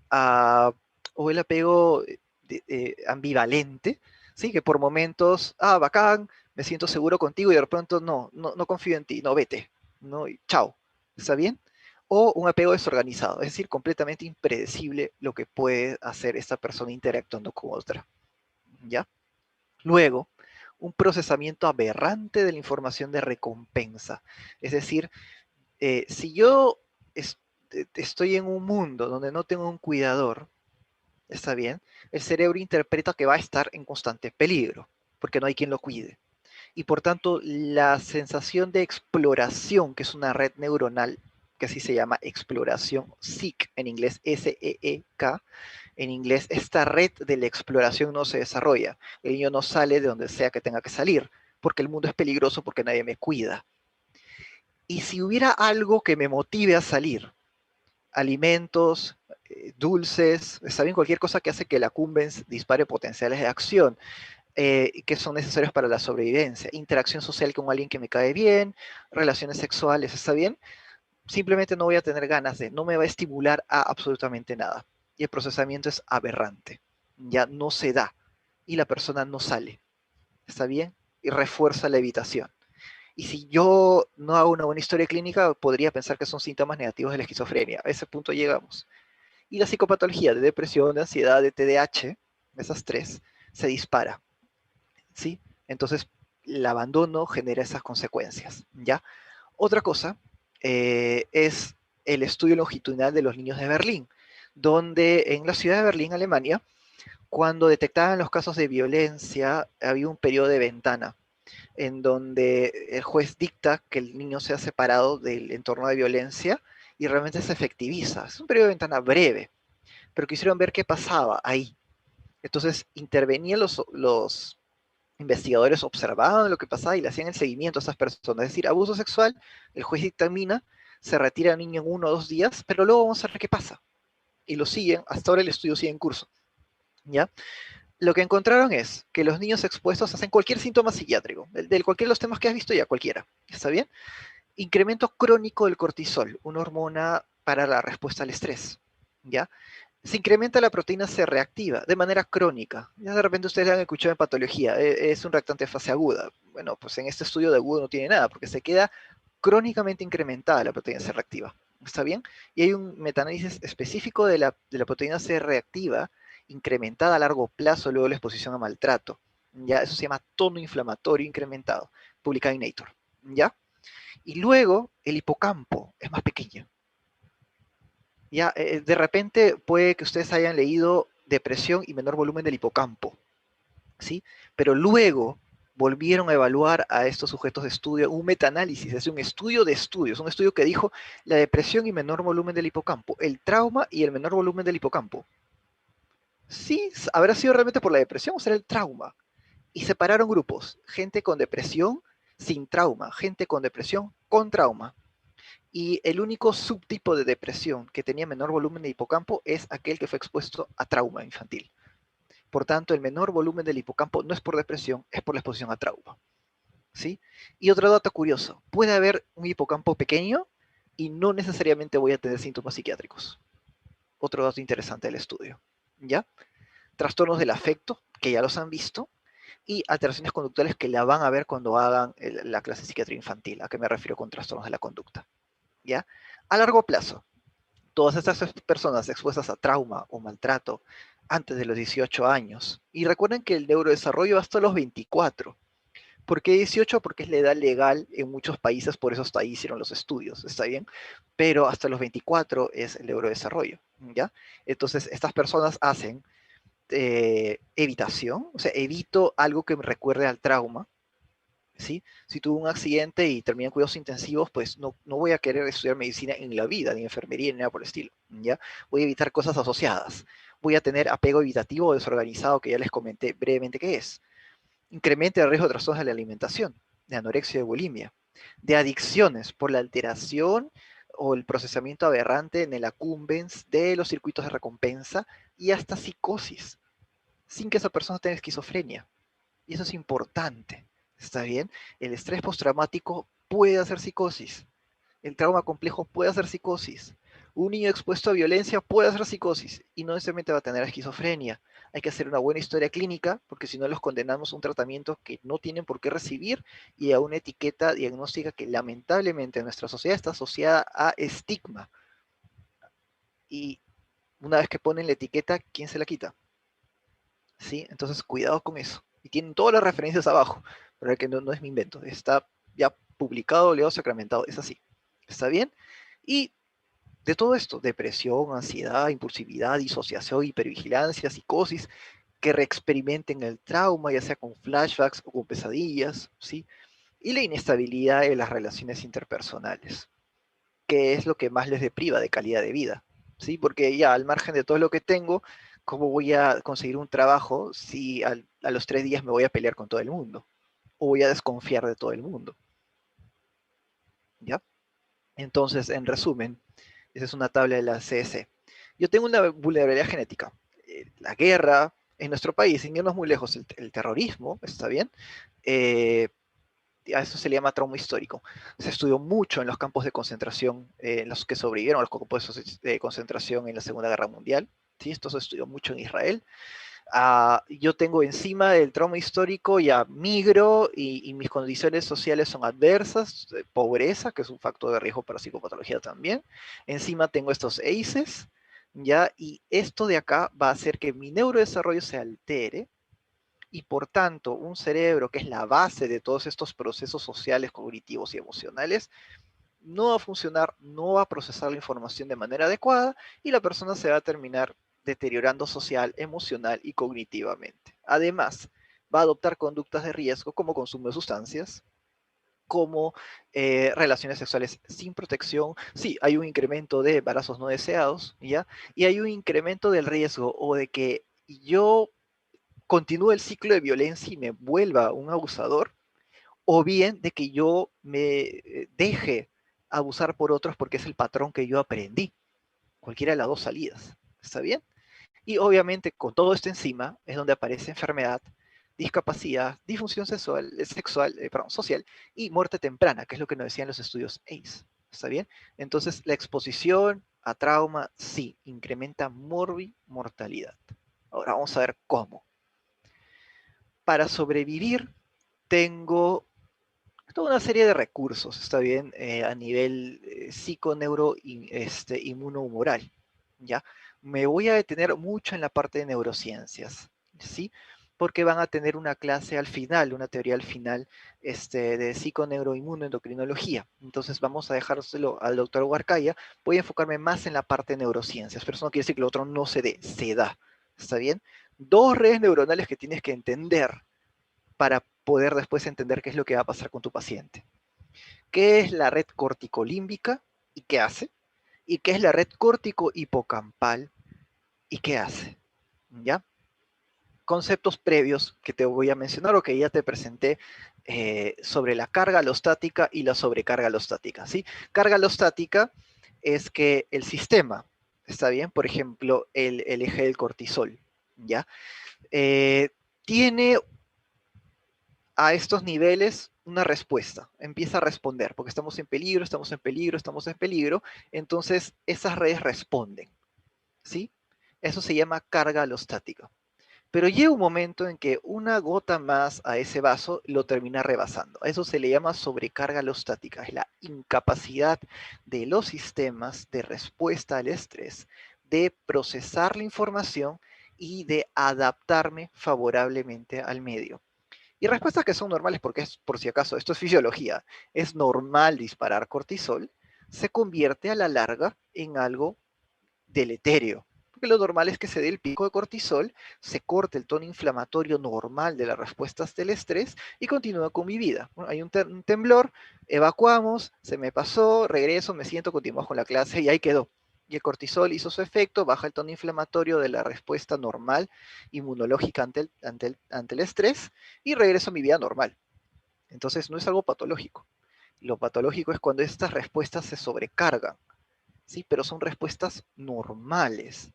a, o el apego ambivalente, ¿sí? Que por momentos, bacán, me siento seguro contigo y de pronto no confío en ti, no, vete, ¿no? Y chao, ¿está bien? O un apego desorganizado, es decir, completamente impredecible lo que puede hacer esta persona interactuando con otra, ¿ya? Luego, un procesamiento aberrante de la información de recompensa, es decir, si yo estoy en un mundo donde no tengo un cuidador, está bien, el cerebro interpreta que va a estar en constante peligro, porque no hay quien lo cuide. Y por tanto, la sensación de exploración, que es una red neuronal, que así se llama exploración, SEEK, en inglés SEEK, en inglés, esta red de la exploración no se desarrolla. El niño no sale de donde sea que tenga que salir, porque el mundo es peligroso, porque nadie me cuida. Y si hubiera algo que me motive a salir, alimentos, dulces, está bien, cualquier cosa que hace que la cumbens dispare potenciales de acción, que son necesarios para la sobrevivencia, interacción social con alguien que me cae bien, relaciones sexuales, está bien, simplemente no voy a tener ganas de, no me va a estimular a absolutamente nada. Y el procesamiento es aberrante, ya no se da y la persona no sale, está bien, y refuerza la evitación. Y si yo no hago una buena historia clínica, podría pensar que son síntomas negativos de la esquizofrenia. A ese punto llegamos. Y la psicopatología de depresión, de ansiedad, de TDAH, esas tres, se dispara, ¿sí? Entonces, el abandono genera esas consecuencias, ¿ya? Otra cosa es el estudio longitudinal de los niños de Berlín, donde en la ciudad de Berlín, Alemania, cuando detectaban los casos de violencia, había un periodo de ventana en donde el juez dicta que el niño sea separado del entorno de violencia y realmente se efectiviza. Es un periodo de ventana breve, pero quisieron ver qué pasaba ahí. Entonces intervenían los investigadores, observaban lo que pasaba y le hacían el seguimiento a esas personas. Es decir, abuso sexual, el juez dictamina, se retira el niño en 1 o 2 días, pero luego vamos a ver qué pasa. Y lo siguen, hasta ahora el estudio sigue en curso. ¿Ya? Lo que encontraron es que los niños expuestos hacen cualquier síntoma psiquiátrico, del cualquiera de los temas que has visto ya, cualquiera. ¿Está bien? Incremento crónico del cortisol, una hormona para la respuesta al estrés. ¿Ya? Se incrementa la proteína C reactiva de manera crónica. Ya de repente ustedes la han escuchado en patología, es un reactante de fase aguda. Bueno, pues en este estudio de agudo no tiene nada, porque se queda crónicamente incrementada la proteína C reactiva. ¿Está bien? Y hay un metaanálisis específico de la proteína C reactiva incrementada a largo plazo luego de la exposición a maltrato. ¿Ya? Eso se llama tono inflamatorio incrementado, publicado en Nature. ¿Ya? Y luego el hipocampo es más pequeño. Ya, de repente puede que ustedes hayan leído depresión y menor volumen del hipocampo, ¿sí? Pero luego volvieron a evaluar a estos sujetos de estudio, un metaanálisis, es un estudio de estudios, un estudio que dijo la depresión y menor volumen del hipocampo, el trauma y el menor volumen del hipocampo. Sí, habrá sido realmente por la depresión o será el trauma. Y separaron grupos, gente con depresión sin trauma, gente con depresión con trauma. Y el único subtipo de depresión que tenía menor volumen de hipocampo es aquel que fue expuesto a trauma infantil. Por tanto, el menor volumen del hipocampo no es por depresión, es por la exposición a trauma. ¿Sí? Y otro dato curioso, puede haber un hipocampo pequeño y no necesariamente voy a tener síntomas psiquiátricos. Otro dato interesante del estudio. ¿Ya? Trastornos del afecto, que ya los han visto, y alteraciones conductuales que la van a ver cuando hagan la clase de psiquiatría infantil. ¿A qué me refiero con trastornos de la conducta? ¿Ya? A largo plazo, todas estas personas expuestas a trauma o maltrato antes de los 18 años, y recuerden que el neurodesarrollo va hasta los 24. ¿Por qué 18? Porque es la edad legal en muchos países, por eso hasta ahí hicieron los estudios, ¿está bien? Pero hasta los 24 es el neurodesarrollo, ¿ya? Entonces, estas personas hacen evitación, o sea, evito algo que me recuerde al trauma, ¿sí? Si tuve un accidente y terminé en cuidados intensivos, pues no voy a querer estudiar medicina en la vida, ni enfermería, ni nada por el estilo, ¿ya? Voy a evitar cosas asociadas. Voy a tener apego evitativo o desorganizado, que ya les comenté brevemente qué es. Incrementa el riesgo de trastornos de la alimentación, de anorexia y de bulimia, de adicciones por la alteración o el procesamiento aberrante en el accumbens de los circuitos de recompensa y hasta psicosis, sin que esa persona tenga esquizofrenia. Y eso es importante, ¿está bien? El estrés postraumático puede hacer psicosis, el trauma complejo puede hacer psicosis, un niño expuesto a violencia puede hacer psicosis y no necesariamente va a tener esquizofrenia. Hay que hacer una buena historia clínica porque si no los condenamos a un tratamiento que no tienen por qué recibir y a una etiqueta diagnóstica que lamentablemente en nuestra sociedad está asociada a estigma. Y una vez que ponen la etiqueta, ¿quién se la quita? ¿Sí? Entonces, cuidado con eso. Y tienen todas las referencias abajo, pero que no es mi invento, está ya publicado, leído, sacramentado, es así. ¿Está bien? Y de todo esto, depresión, ansiedad, impulsividad, disociación, hipervigilancia, psicosis, que reexperimenten el trauma, ya sea con flashbacks o con pesadillas, ¿sí? Y la inestabilidad en las relaciones interpersonales, que es lo que más les depriva de calidad de vida, ¿sí? Porque ya al margen de todo lo que tengo, ¿cómo voy a conseguir un trabajo si a los 3 días me voy a pelear con todo el mundo? O voy a desconfiar de todo el mundo, ¿ya? Entonces, en resumen, esa es una tabla de la CS. Yo tengo una vulnerabilidad genética. La guerra en nuestro país, sin irnos muy lejos, el terrorismo, ¿está bien? Eh, a eso se le llama trauma histórico. Se estudió mucho en los campos de concentración, en los que sobrevivieron a los campos de concentración en la Segunda Guerra Mundial. ¿Sí? Esto se estudió mucho en Israel. Yo tengo encima del trauma histórico, ya migro y mis condiciones sociales son adversas, pobreza, que es un factor de riesgo para psicopatología también. Encima tengo estos ACEs, ya, y esto de acá va a hacer que mi neurodesarrollo se altere y por tanto un cerebro que es la base de todos estos procesos sociales, cognitivos y emocionales, no va a funcionar, no va a procesar la información de manera adecuada y la persona se va a terminar deteriorando social, emocional y cognitivamente. Además, va a adoptar conductas de riesgo como consumo de sustancias, como relaciones sexuales sin protección. Sí, hay un incremento de embarazos no deseados, ¿ya? Y hay un incremento del riesgo o de que yo continúe el ciclo de violencia y me vuelva un abusador, o bien de que yo me deje abusar por otros porque es el patrón que yo aprendí. Cualquiera de las dos salidas. ¿Está bien? Y obviamente con todo esto encima es donde aparece enfermedad, discapacidad, disfunción social y muerte temprana, que es lo que nos decían los estudios ACE. ¿Está bien? Entonces la exposición a trauma sí incrementa mortalidad. Ahora vamos a ver cómo. Para sobrevivir tengo toda una serie de recursos, está bien, a nivel psiconeuro inmunohumoral, ¿ya? Me voy a detener mucho en la parte de neurociencias, ¿sí? Porque van a tener una clase al final, una teoría al final de psiconeuroinmunoendocrinología. Entonces vamos a dejárselo al doctor Huarcaya. Voy a enfocarme más en la parte de neurociencias, pero eso no quiere decir que lo otro no se dé, se da, ¿está bien? Dos redes neuronales que tienes que entender para poder después entender qué es lo que va a pasar con tu paciente. ¿Qué es la red corticolímbica y qué hace? ¿Y qué es la red córtico-hipocampal y qué hace? ¿Ya? Conceptos previos que te voy a mencionar o que ya te presenté sobre la carga alostática y la sobrecarga alostática, ¿sí? Carga alostática es que el sistema, ¿está bien? Por ejemplo, el eje del cortisol, ¿ya? Tiene a estos niveles una respuesta, empieza a responder, porque estamos en peligro, estamos en peligro, estamos en peligro, entonces esas redes responden, ¿sí? Eso se llama carga alostática. Pero llega un momento en que una gota más a ese vaso lo termina rebasando. A eso se le llama sobrecarga alostática, es la incapacidad de los sistemas de respuesta al estrés de procesar la información y de adaptarme favorablemente al medio. Y respuestas que son normales, porque es, por si acaso, esto es fisiología, es normal disparar cortisol, se convierte a la larga en algo deleterio. Porque lo normal es que se dé el pico de cortisol, se corte el tono inflamatorio normal de las respuestas del estrés y continúa con mi vida. Bueno, hay un temblor, evacuamos, se me pasó, regreso, me siento, continuamos con la clase y ahí quedó. Y el cortisol hizo su efecto, baja el tono inflamatorio de la respuesta normal inmunológica ante el estrés y regreso a mi vida normal. Entonces no es algo patológico. Lo patológico es cuando estas respuestas se sobrecargan, ¿sí? Pero son respuestas normales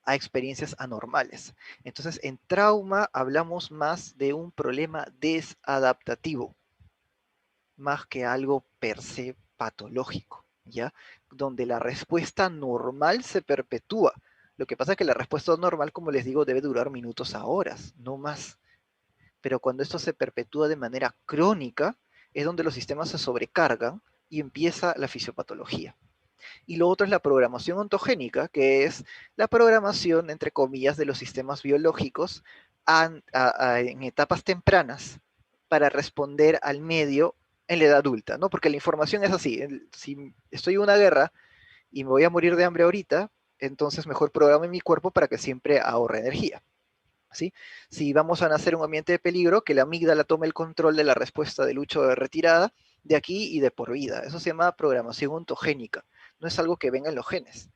a experiencias anormales. Entonces, en trauma hablamos más de un problema desadaptativo, más que algo per se patológico, ¿ya? Donde la respuesta normal se perpetúa. Lo que pasa es que la respuesta normal, como les digo, debe durar minutos a horas, no más. Pero cuando esto se perpetúa de manera crónica, es donde los sistemas se sobrecargan y empieza la fisiopatología. Y lo otro es la programación ontogénica, que es la programación, entre comillas, de los sistemas biológicos en etapas tempranas para responder al medio en la edad adulta, ¿no? Porque la información es así, si estoy en una guerra y me voy a morir de hambre ahorita, entonces mejor programe mi cuerpo para que siempre ahorre energía. ¿Sí? Si vamos a nacer en un ambiente de peligro, que la amígdala tome el control de la respuesta de lucha o de retirada de aquí y de por vida. Eso se llama programación ontogénica. No es algo que venga en los genes.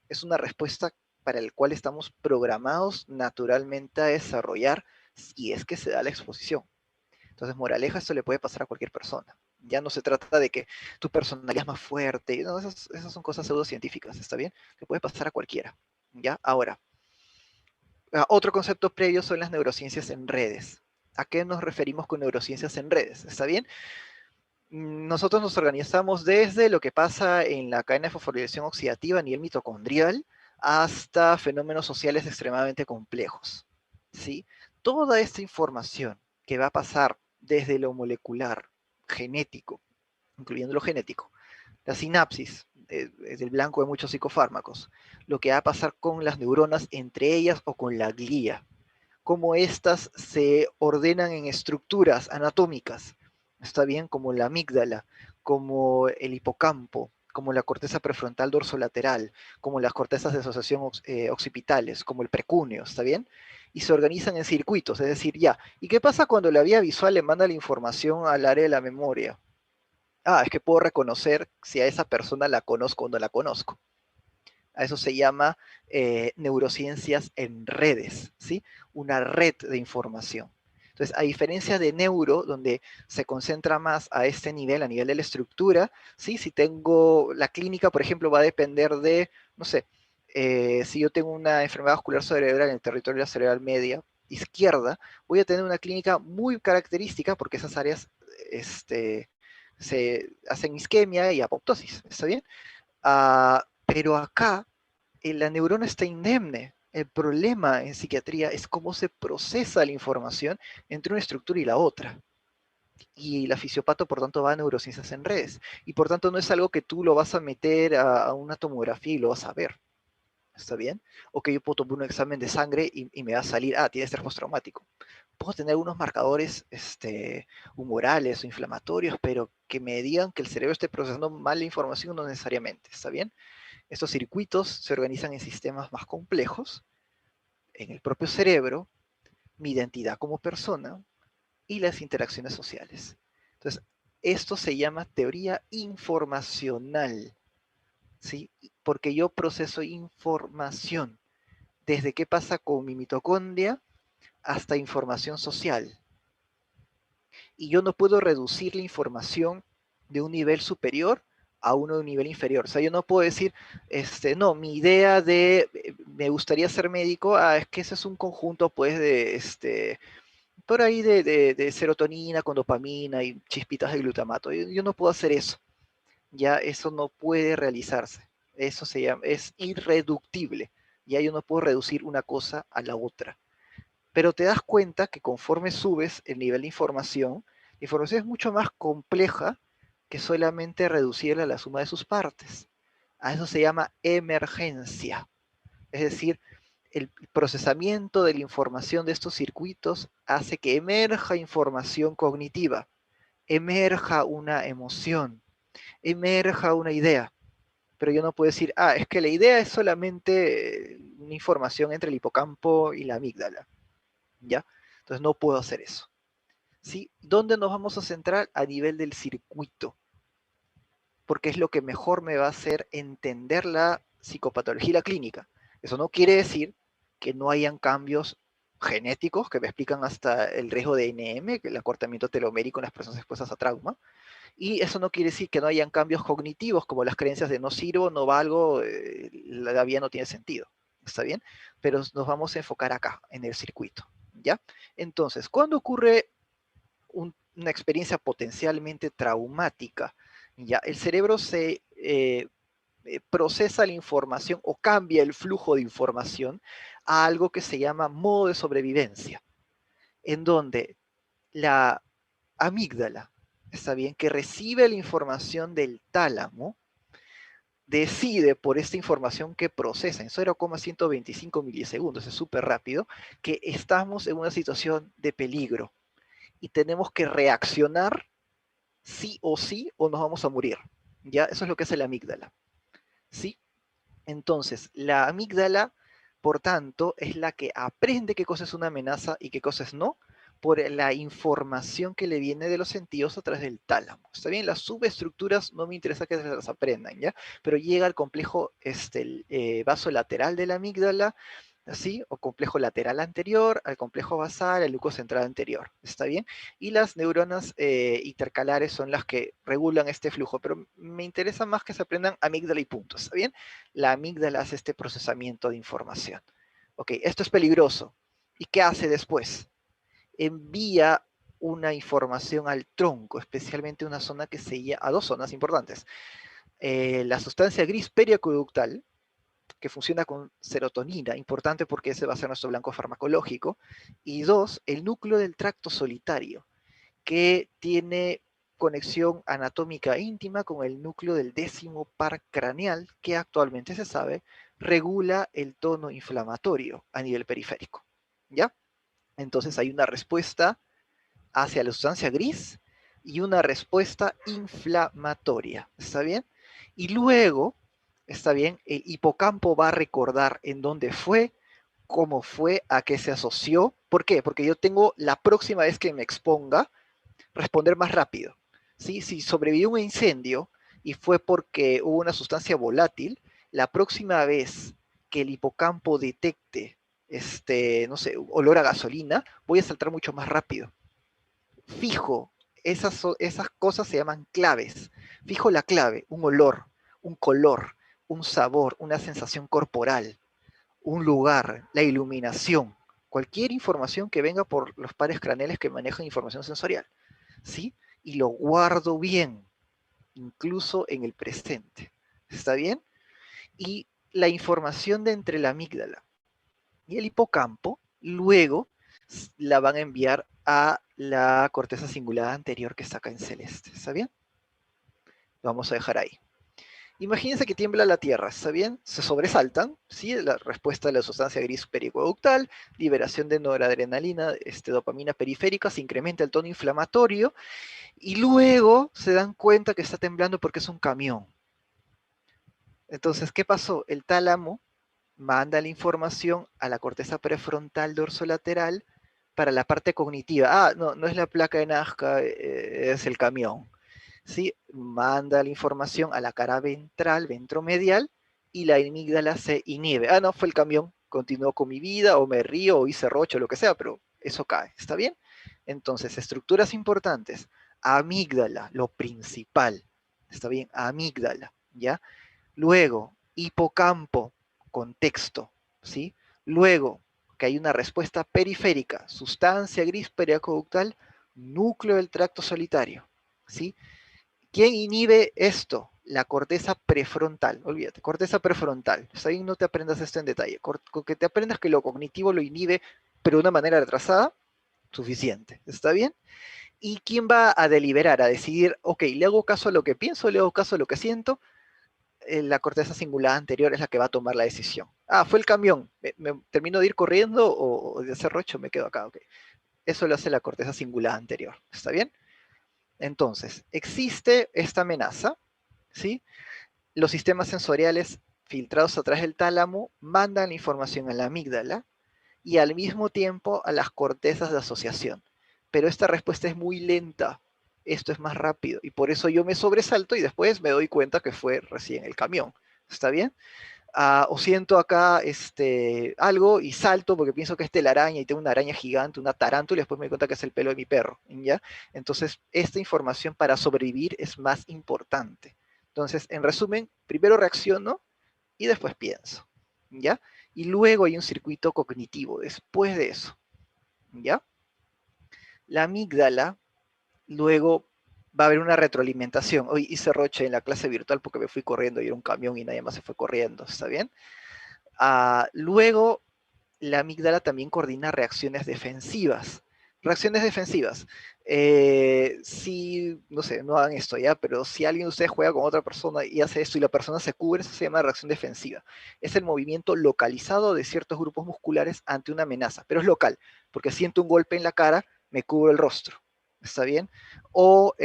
Es una respuesta para la cual estamos programados naturalmente a desarrollar si es que se da la exposición. Entonces, moraleja, esto le puede pasar a cualquier persona. Ya no se trata de que tu personalidad es más fuerte. No, esas son cosas pseudocientíficas, ¿está bien? Que puede pasar a cualquiera. ¿Ya? Ahora, otro concepto previo son las neurociencias en redes. ¿A qué nos referimos con neurociencias en redes? ¿Está bien? Nosotros nos organizamos desde lo que pasa en la cadena de fosforilación oxidativa a nivel mitocondrial hasta fenómenos sociales extremadamente complejos. ¿Sí? Toda esta información que va a pasar desde lo molecular, genético, incluyendo lo genético, la sinapsis, es el blanco de muchos psicofármacos, lo que va a pasar con las neuronas entre ellas o con la glía, cómo éstas se ordenan en estructuras anatómicas, está bien, como la amígdala, como el hipocampo, como la corteza prefrontal dorsolateral, como las cortezas de asociación occipitales, como el precúneo, ¿está bien? Y se organizan en circuitos, es decir, ya, ¿y qué pasa cuando la vía visual le manda la información al área de la memoria? Ah, es que puedo reconocer si a esa persona la conozco o no la conozco. A eso se llama neurociencias en redes, ¿sí? Una red de información. Entonces, a diferencia de neuro, donde se concentra más a este nivel, a nivel de la estructura, ¿sí? Si tengo la clínica, por ejemplo, va a depender de, no sé, si yo tengo una enfermedad vascular cerebral en el territorio de la cerebral media, izquierda, voy a tener una clínica muy característica porque esas áreas se hacen isquemia y apoptosis, ¿está bien? Pero acá la neurona está indemne. El problema en psiquiatría es cómo se procesa la información entre una estructura y la otra. Y la fisiopato, por tanto, va a neurociencias en redes. Y por tanto, no es algo que tú lo vas a meter a una tomografía y lo vas a ver. ¿Está bien? O que yo puedo tomar un examen de sangre y me va a salir, ah, tiene estrés postraumático. Puedo tener unos marcadores humorales o inflamatorios, pero que me digan que el cerebro esté procesando mal la información no necesariamente. ¿Está bien? Estos circuitos se organizan en sistemas más complejos, en el propio cerebro, mi identidad como persona y las interacciones sociales. Entonces, esto se llama teoría informacional, ¿sí? Porque yo proceso información, desde qué pasa con mi mitocondria hasta información social. Y yo no puedo reducir la información de un nivel superior a uno de un nivel inferior. O sea, yo no puedo decir, no, mi idea de, me gustaría ser médico, es que ese es un conjunto, pues, por ahí de serotonina con dopamina y chispitas de glutamato. Yo no puedo hacer eso. Ya eso no puede realizarse. Eso se llama, es irreductible. Ya yo no puedo reducir una cosa a la otra. Pero te das cuenta que conforme subes el nivel de información, la información es mucho más compleja que solamente reducirla a la suma de sus partes. A eso se llama emergencia. Es decir, el procesamiento de la información de estos circuitos hace que emerja información cognitiva, emerja una emoción, emerja una idea. Pero yo no puedo decir, es que la idea es solamente una información entre el hipocampo y la amígdala. ¿Ya? Entonces no puedo hacer eso. ¿Sí? ¿Dónde nos vamos a centrar? A nivel del circuito, porque es lo que mejor me va a hacer entender la psicopatología y la clínica. Eso no quiere decir que no hayan cambios genéticos que me explican hasta el riesgo de NM, que el acortamiento telomérico en las personas expuestas a trauma, y eso no quiere decir que no hayan cambios cognitivos, como las creencias de no sirvo, no valgo, la vida no tiene sentido. ¿Está bien? Pero nos vamos a enfocar acá, en el circuito. ¿Ya? Entonces, ¿cuándo ocurre una experiencia potencialmente traumática? ¿Ya? El cerebro se procesa la información o cambia el flujo de información a algo que se llama modo de sobrevivencia, en donde la amígdala, está bien, que recibe la información del tálamo, decide por esta información que procesa en 0,125 milisegundos, es súper rápido, que estamos en una situación de peligro y tenemos que reaccionar sí o nos vamos a morir. ¿Ya? Eso es lo que hace la amígdala. ¿Sí? Entonces, la amígdala, por tanto, es la que aprende qué cosa es una amenaza y qué cosa es no, por la información que le viene de los sentidos a través del tálamo. Está bien, las subestructuras no me interesa que se las aprendan, ¿ya? Pero llega al complejo vaso lateral de la amígdala, ¿sí? O complejo lateral anterior, al complejo basal, al núcleo central anterior, ¿está bien? Y las neuronas intercalares son las que regulan este flujo, pero me interesa más que se aprendan amígdala y punto, ¿está bien? La amígdala hace este procesamiento de información. Ok, esto es peligroso. ¿Y qué hace después? Envía una información al tronco, especialmente una zona que se llama, a dos zonas importantes. La sustancia gris periacueductal, que funciona con serotonina, importante porque ese va a ser nuestro blanco farmacológico, y dos, el núcleo del tracto solitario, que tiene conexión anatómica íntima con el núcleo del décimo par craneal, que actualmente se sabe regula el tono inflamatorio a nivel periférico. ¿Ya? Entonces hay una respuesta hacia la sustancia gris y una respuesta inflamatoria. ¿Está bien? Y luego, está bien, el hipocampo va a recordar en dónde fue, cómo fue, a qué se asoció. ¿Por qué? Porque yo tengo la próxima vez que me exponga, responder más rápido. ¿Sí? Si sobrevivió un incendio y fue porque hubo una sustancia volátil, la próxima vez que el hipocampo detecte, no sé, olor a gasolina, voy a saltar mucho más rápido. Fijo, esas cosas se llaman claves. Fijo la clave, un olor, un color, un sabor, una sensación corporal, un lugar, la iluminación, cualquier información que venga por los pares craneales que manejan información sensorial, ¿sí? Y lo guardo bien, incluso en el presente. ¿Está bien? Y la información de entre la amígdala y el hipocampo, luego la van a enviar a la corteza cingulada anterior que está acá en celeste. ¿Está bien? Lo vamos a dejar ahí. Imagínense que tiembla la Tierra, ¿está bien? Se sobresaltan, ¿sí? La respuesta de la sustancia gris pericoductal, liberación de noradrenalina, dopamina periférica, se incrementa el tono inflamatorio y luego se dan cuenta que está temblando porque es un camión. Entonces, ¿qué pasó? El tálamo manda la información a la corteza prefrontal dorsolateral para la parte cognitiva. Ah, no, no es la placa de Nazca, es el camión. ¿Sí? Manda la información a la cara ventral, ventromedial, y la amígdala se inhibe. Ah, no, fue el camión, continuó con mi vida, o me río, o hice rocho, lo que sea, pero eso cae, ¿está bien? Entonces, estructuras importantes. Amígdala, lo principal, ¿está bien? Amígdala, ¿ya? Luego, hipocampo, contexto, ¿sí? Luego, que hay una respuesta periférica, sustancia gris periaconductal, núcleo del tracto solitario, ¿sí? ¿Quién inhibe esto? La corteza prefrontal, olvídate, corteza prefrontal. Pues ahí no te aprendas esto en detalle. Con que te aprendas que lo cognitivo lo inhibe, pero de una manera retrasada, suficiente. ¿Está bien? ¿Y quién va a deliberar, a decidir, ok, le hago caso a lo que pienso, le hago caso a lo que siento? La corteza cingulada anterior es la que va a tomar la decisión. Ah, fue el camión. ¿Me termino de ir corriendo o de hacer rocho? Me quedo acá, ok. Eso lo hace la corteza cingulada anterior. ¿Está bien? Entonces, existe esta amenaza, ¿sí? Los sistemas sensoriales filtrados a través del tálamo mandan la información a la amígdala y al mismo tiempo a las cortezas de asociación. Pero esta respuesta es muy lenta. Esto es más rápido. Y por eso yo me sobresalto y después me doy cuenta que fue recién el camión. ¿Está bien? O siento acá algo y salto porque pienso que es telaraña y tengo una araña gigante, una tarántula, y después me doy cuenta que es el pelo de mi perro, ¿ya? Entonces, esta información para sobrevivir es más importante. Entonces, en resumen, primero reacciono y después pienso, ¿ya? Y luego hay un circuito cognitivo después de eso, ¿ya? La amígdala luego va a haber una retroalimentación. Hoy hice roche en la clase virtual porque me fui corriendo y era un camión y nadie más se fue corriendo, ¿está bien? Luego, la amígdala también coordina reacciones defensivas. Reacciones defensivas. Si, no sé, no hagan esto ya, pero si alguien de ustedes juega con otra persona y hace esto y la persona se cubre, eso se llama reacción defensiva. Es el movimiento localizado de ciertos grupos musculares ante una amenaza, pero es local, porque siento un golpe en la cara, me cubro el rostro. ¿Está bien? O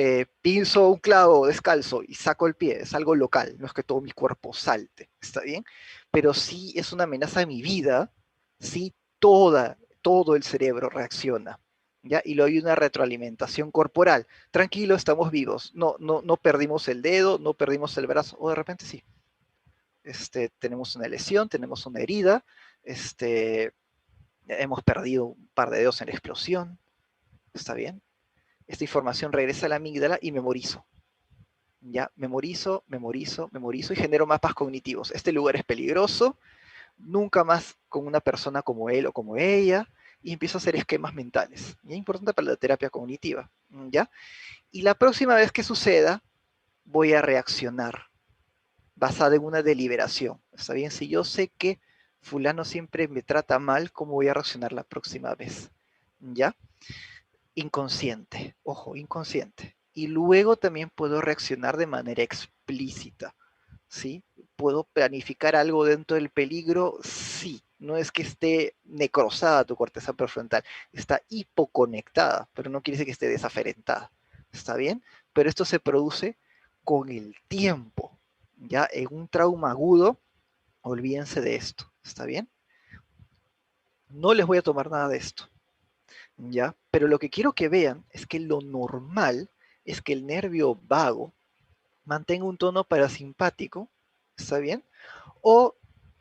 pinzo un clavo descalzo y saco el pie, es algo local, no es que todo mi cuerpo salte. ¿Está bien? Pero sí es una amenaza a mi vida, sí todo el cerebro reacciona, ¿ya? Y luego hay una retroalimentación corporal. Tranquilo, estamos vivos, no perdimos el dedo, no perdimos el brazo, o de repente sí. Tenemos una lesión, tenemos una herida, hemos perdido un par de dedos en la explosión, ¿está bien? Esta información regresa a la amígdala y memorizo. Ya, memorizo y genero mapas cognitivos. Este lugar es peligroso, nunca más con una persona como él o como ella, y empiezo a hacer esquemas mentales. Y es importante para la terapia cognitiva, ¿ya? Y la próxima vez que suceda, voy a reaccionar basada en una deliberación. ¿Está bien? Si yo sé que fulano siempre me trata mal, ¿cómo voy a reaccionar la próxima vez? ¿Ya? Inconsciente, ojo, inconsciente. Y luego también puedo reaccionar de manera explícita. ¿Sí? ¿Puedo planificar algo dentro del peligro? Sí. No es que esté necrosada tu corteza prefrontal, está hipoconectada, pero no quiere decir que esté desaferentada. ¿Está bien? Pero esto se produce con el tiempo. Ya en un trauma agudo, olvídense de esto. ¿Está bien? No les voy a tomar nada de esto. ¿Ya? Pero lo que quiero que vean es que lo normal es que el nervio vago mantenga un tono parasimpático. ¿Está bien? O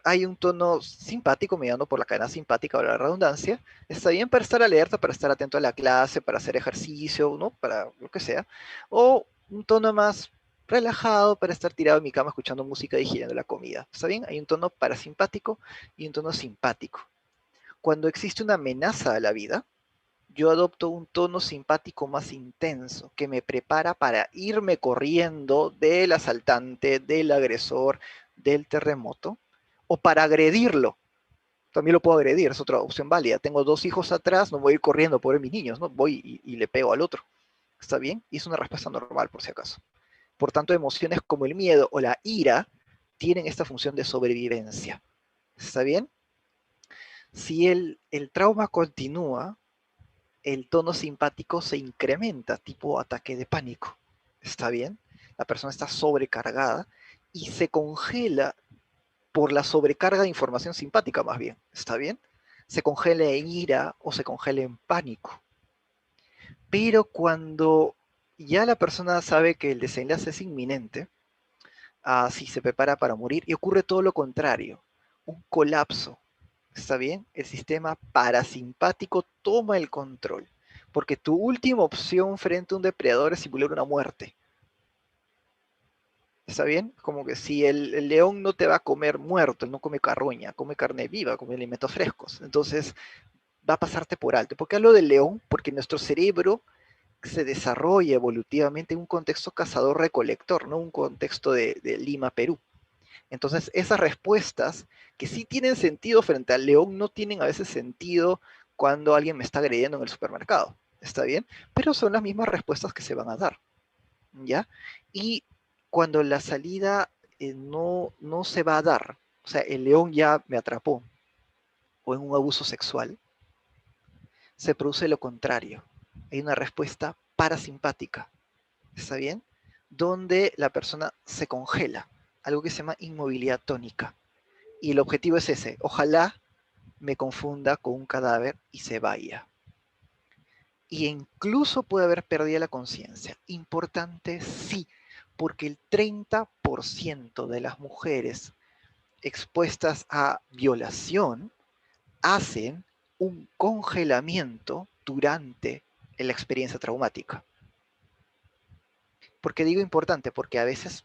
hay un tono simpático mediando por la cadena simpática o la redundancia, está bien para estar alerta, para estar atento a la clase, para hacer ejercicio, ¿no? Para lo que sea, o un tono más relajado para estar tirado en mi cama escuchando música y digiriendo la comida, ¿está bien? Hay un tono parasimpático y un tono simpático. Cuando existe una amenaza a la vida, yo adopto un tono simpático más intenso que me prepara para irme corriendo del asaltante, del agresor, del terremoto, o para agredirlo. También lo puedo agredir, es otra opción válida. Tengo dos hijos atrás, no voy a ir corriendo por mis niños, ¿no? Voy y le pego al otro. ¿Está bien? Y es una respuesta normal, por si acaso. Por tanto, emociones como el miedo o la ira tienen esta función de sobrevivencia. ¿Está bien? Si el trauma continúa, el tono simpático se incrementa, tipo ataque de pánico. ¿Está bien? La persona está sobrecargada y se congela por la sobrecarga de información simpática más bien. ¿Está bien? se congela en ira o se congela en pánico. Pero cuando ya la persona sabe que el desenlace es inminente, sí se prepara para morir y ocurre todo lo contrario, un colapso. ¿Está bien? El sistema parasimpático toma el control, porque tu última opción frente a un depredador es simular una muerte. ¿Está bien? Como que si el león no te va a comer muerto, él no come carroña, come carne viva, come alimentos frescos. Entonces va a pasarte por alto. ¿Por qué hablo del león? Porque nuestro cerebro se desarrolla evolutivamente en un contexto cazador-recolector, no un contexto de Lima, Perú. Entonces, esas respuestas que sí tienen sentido frente al león, no tienen a veces sentido cuando alguien me está agrediendo en el supermercado. ¿Está bien? Pero son las mismas respuestas que se van a dar. ¿Ya? Y cuando la salida no se va a dar, o sea, el león ya me atrapó, o en un abuso sexual, se produce lo contrario. Hay una respuesta parasimpática. ¿Está bien? Donde la persona se congela, algo que se llama inmovilidad tónica. Y el objetivo es ese, ojalá me confunda con un cadáver y se vaya. Y incluso puede haber perdido la conciencia. Importante, sí, porque el 30% de las mujeres expuestas a violación hacen un congelamiento durante la experiencia traumática. ¿Por qué digo importante? Porque a veces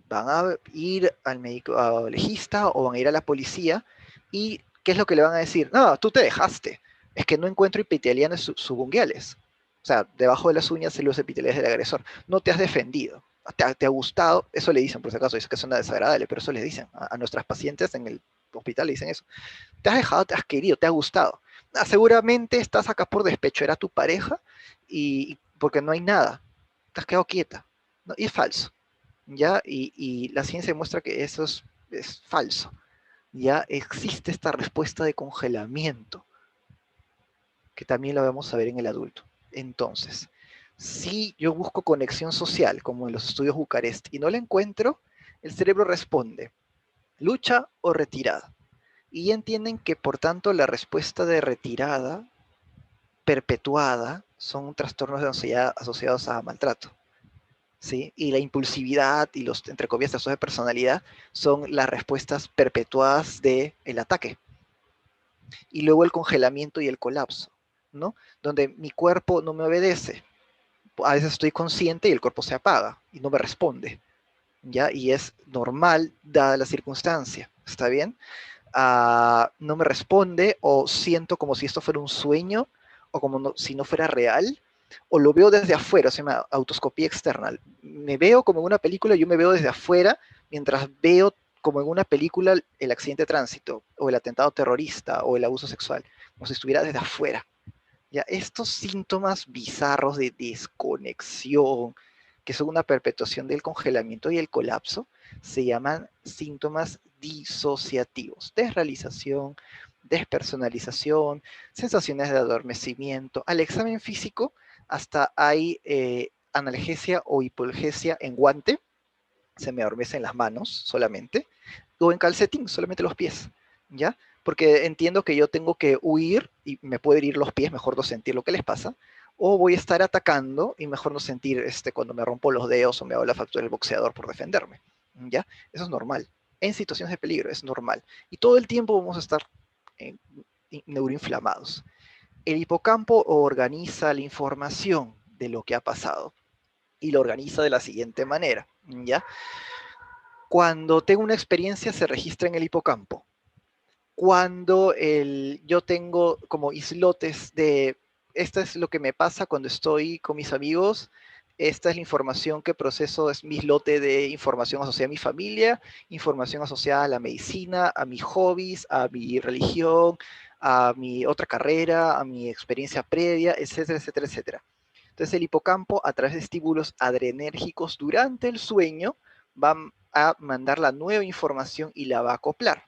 van a ir al médico al legista o van a ir a la policía y ¿qué es lo que le van a decir? No, tú te dejaste. Es que no encuentro epiteliales subunguales. O sea, debajo de las uñas células epiteliales del agresor. No te has defendido. ¿Te ha gustado? Eso le dicen, por si acaso, dice que suena desagradable, pero eso les dicen a nuestras pacientes en el hospital, le dicen eso. Te has dejado, te has querido, te ha gustado. Seguramente estás acá por despecho, era tu pareja y porque no hay nada. Te has quedado quieta. ¿No? Y es falso. ¿Ya? Y la ciencia demuestra que eso es falso. Ya existe esta respuesta de congelamiento, que también la vamos a ver en el adulto. Entonces, si yo busco conexión social, como en los estudios Bucarest, y no la encuentro, el cerebro responde, lucha o retirada. Y entienden que, por tanto, la respuesta de retirada perpetuada son trastornos de ansiedad asociados a maltrato. ¿Sí? Y la impulsividad y los, entre comillas, trastornos de personalidad son las respuestas perpetuadas del ataque. Y luego el congelamiento y el colapso, ¿no? Donde mi cuerpo no me obedece. A veces estoy consciente y el cuerpo se apaga y no me responde, ¿ya? Y es normal dada la circunstancia, ¿está bien? No me responde o siento como si esto fuera un sueño o como si no fuera real o lo veo desde afuera, se llama autoscopía externa. Me veo como en una película, yo me veo desde afuera mientras veo como en una película el accidente de tránsito o el atentado terrorista o el abuso sexual, como si estuviera desde afuera. Ya, estos síntomas bizarros de desconexión, que son una perpetuación del congelamiento y el colapso, se llaman síntomas disociativos. Desrealización, despersonalización, sensaciones de adormecimiento. Al examen físico hasta hay analgesia o hipolgesia en guante, se me adormecen las manos solamente, o en calcetín, solamente los pies, ¿ya? Porque entiendo que yo tengo que huir y me puede herir los pies, mejor no sentir lo que les pasa, o voy a estar atacando y mejor no sentir cuando me rompo los dedos o me hago la fractura del boxeador por defenderme, ¿ya? Eso es normal. En situaciones de peligro es normal. Y todo el tiempo vamos a estar eh, neuroinflamados. El hipocampo organiza la información de lo que ha pasado y lo organiza de la siguiente manera, ¿ya? Cuando tengo una experiencia se registra en el hipocampo. Cuando yo tengo como islotes de, esto es lo que me pasa cuando estoy con mis amigos, esta es la información que proceso, es mi islote de información asociada a mi familia, información asociada a la medicina, a mis hobbies, a mi religión, a mi otra carrera, a mi experiencia previa, etcétera, etcétera, etcétera. Entonces el hipocampo, a través de estímulos adrenérgicos durante el sueño, va a mandar la nueva información y la va a acoplar.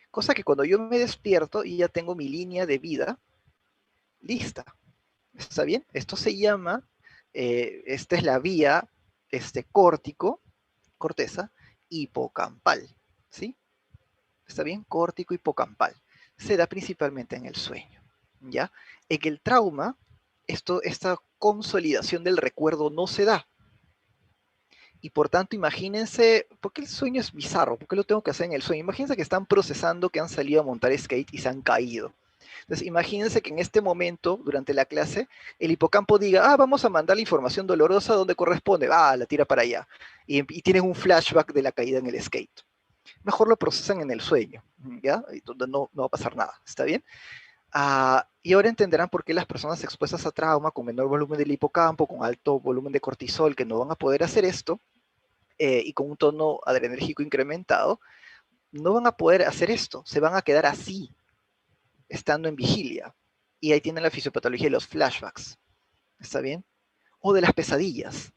Cosa que cuando yo me despierto y ya tengo mi línea de vida lista. ¿Está bien? Esto se llama, esta es la vía córtico, corteza, hipocampal. ¿Sí? ¿Está bien? Córtico hipocampal. se da principalmente en el sueño, ¿ya? En el trauma, esta consolidación del recuerdo no se da. Y por tanto, imagínense, ¿por qué el sueño es bizarro? ¿Por qué lo tengo que hacer en el sueño? Imagínense que están procesando que han salido a montar skate y se han caído. Entonces, imagínense que en este momento, durante la clase, el hipocampo diga, vamos a mandar la información dolorosa donde corresponde, la tira para allá. Y tienen un flashback de la caída en el skate. Mejor lo procesan en el sueño, ¿ya? Y donde no va a pasar nada, ¿está bien? Y ahora entenderán por qué las personas expuestas a trauma con menor volumen del hipocampo, con alto volumen de cortisol, que no van a poder hacer esto, y con un tono adrenérgico incrementado, no van a poder hacer esto, se van a quedar así, estando en vigilia. Y ahí tienen la fisiopatología de los flashbacks, ¿está bien? O de las pesadillas.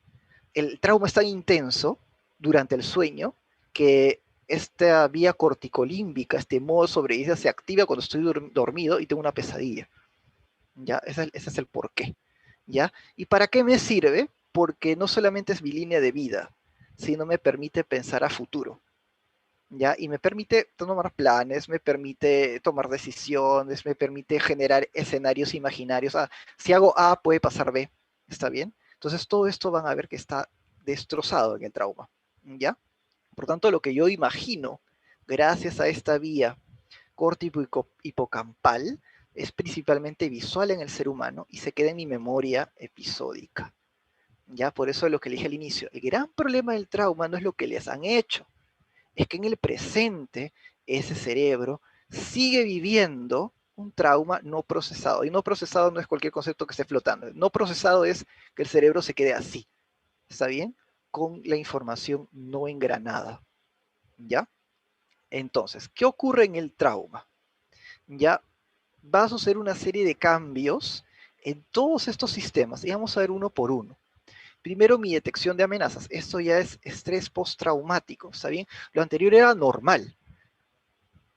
El trauma es tan intenso durante el sueño que esta vía corticolímbica, este modo de sobrevivencia se activa cuando estoy dormido y tengo una pesadilla. ¿Ya? Ese es el porqué. ¿Ya? ¿Y para qué me sirve? Porque no solamente es mi línea de vida, sino me permite pensar a futuro. ¿Ya? Y me permite tomar planes, me permite tomar decisiones, me permite generar escenarios imaginarios. Si hago A, puede pasar B, ¿está bien? Entonces todo esto van a ver que está destrozado en el trauma, ¿ya? Por tanto, lo que yo imagino, gracias a esta vía córtico-hipocampal, es principalmente visual en el ser humano y se queda en mi memoria episódica. ¿Ya? Por eso es lo que le dije al inicio. El gran problema del trauma no es lo que les han hecho, es que en el presente ese cerebro sigue viviendo un trauma no procesado. Y no procesado no es cualquier concepto que esté flotando. No procesado es que el cerebro se quede así, ¿está bien? Con la información no engranada, ¿ya? Entonces, ¿qué ocurre en el trauma? Ya va a suceder una serie de cambios en todos estos sistemas y vamos a ver uno por uno. Primero, mi detección de amenazas. Esto ya es estrés postraumático, ¿está bien? Lo anterior era normal,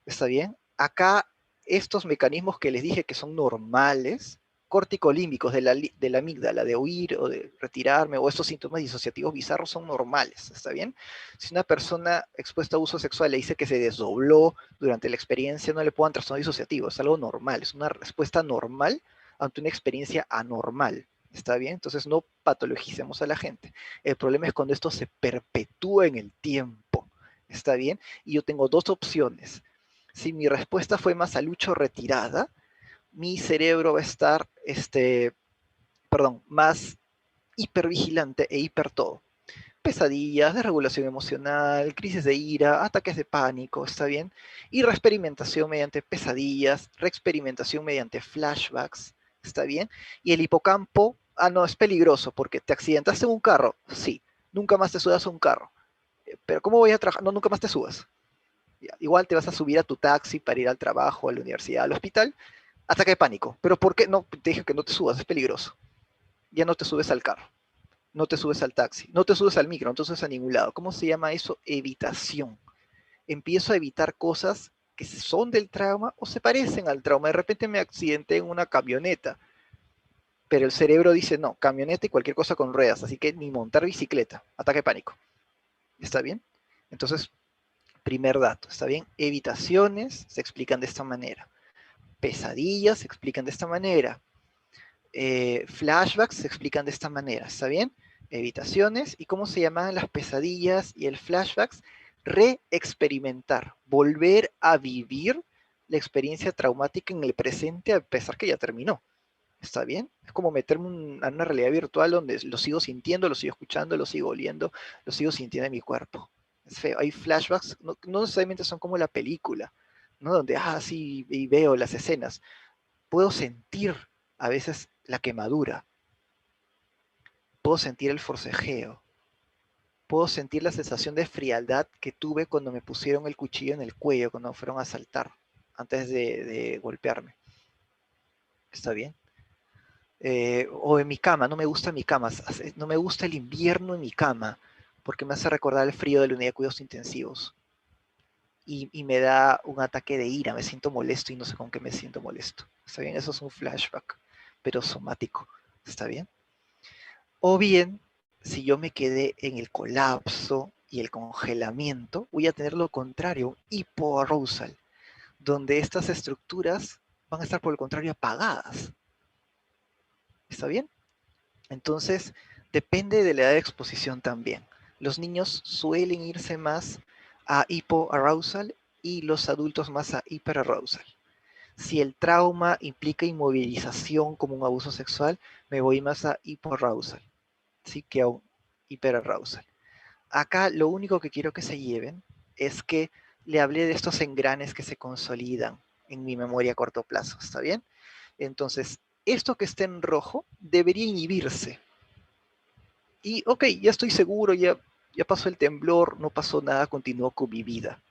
¿está bien? Acá estos mecanismos que les dije que son normales, corticolímbicos de la amígdala, de huir o de retirarme, o estos síntomas disociativos bizarros son normales, ¿está bien? Si una persona expuesta a abuso sexual le dice que se desdobló durante la experiencia, no le puedan trastorno disociativo, es algo normal, es una respuesta normal ante una experiencia anormal, ¿está bien? Entonces no patologicemos a la gente. El problema es cuando esto se perpetúa en el tiempo, ¿está bien? Y yo tengo dos opciones. Si mi respuesta fue más alucho retirada, mi cerebro va a estar, más hipervigilante e hiper todo. Pesadillas, desregulación emocional, crisis de ira, ataques de pánico, ¿está bien? Y reexperimentación mediante pesadillas, reexperimentación mediante flashbacks, ¿está bien? Y el hipocampo, no, es peligroso porque te accidentaste en un carro, sí, nunca más te subas a un carro. Pero ¿cómo voy a trabajar? No, nunca más te subas. Igual te vas a subir a tu taxi para ir al trabajo, a la universidad, al hospital, ataque de pánico. ¿Pero por qué? No, te dije que no te subas, es peligroso. Ya no te subes al carro, no te subes al taxi, no te subes al micro, no te subes a ningún lado. ¿Cómo se llama eso? Evitación. Empiezo a evitar cosas que son del trauma o se parecen al trauma. De repente me accidenté en una camioneta, pero el cerebro dice, no, camioneta y cualquier cosa con ruedas, así que ni montar bicicleta, ataque de pánico. ¿Está bien? Entonces, primer dato, ¿está bien? Evitaciones se explican de esta manera. Pesadillas se explican de esta manera. Flashbacks se explican de esta manera, ¿está bien? Evitaciones y cómo se llaman las pesadillas y el flashbacks, reexperimentar, volver a vivir la experiencia traumática en el presente a pesar que ya terminó, ¿está bien? Es como meterme en una realidad virtual donde lo sigo sintiendo, lo sigo escuchando, lo sigo oliendo, lo sigo sintiendo en mi cuerpo. Es feo. Hay flashbacks, no necesariamente son como la película, ¿no? Donde, sí, y veo las escenas. Puedo sentir a veces la quemadura, puedo sentir el forcejeo, puedo sentir la sensación de frialdad que tuve cuando me pusieron el cuchillo en el cuello, cuando me fueron a asaltar, antes de golpearme. ¿Está bien? O en mi cama, no me gusta mi cama, no me gusta el invierno en mi cama, porque me hace recordar el frío de la unidad de cuidados intensivos. Y me da un ataque de ira, me siento molesto y no sé con qué me siento molesto. ¿Está bien? Eso es un flashback, pero somático. ¿Está bien? O bien, si yo me quedé en el colapso y el congelamiento, voy a tener lo contrario, hipoarousal, donde estas estructuras van a estar por el contrario apagadas. ¿Está bien? Entonces, depende de la edad de exposición también. Los niños suelen irse más a hipoarousal y los adultos más a hiperarousal. Si el trauma implica inmovilización como un abuso sexual, me voy más a hipoarousal, ¿sí? Que a un hiperarousal. Acá lo único que quiero que se lleven es que le hablé de estos engranes que se consolidan en mi memoria a corto plazo, ¿está bien? Entonces, esto que está en rojo debería inhibirse. Y, ok, ya estoy seguro, ya pasó el temblor, no pasó nada, continúo con mi vida.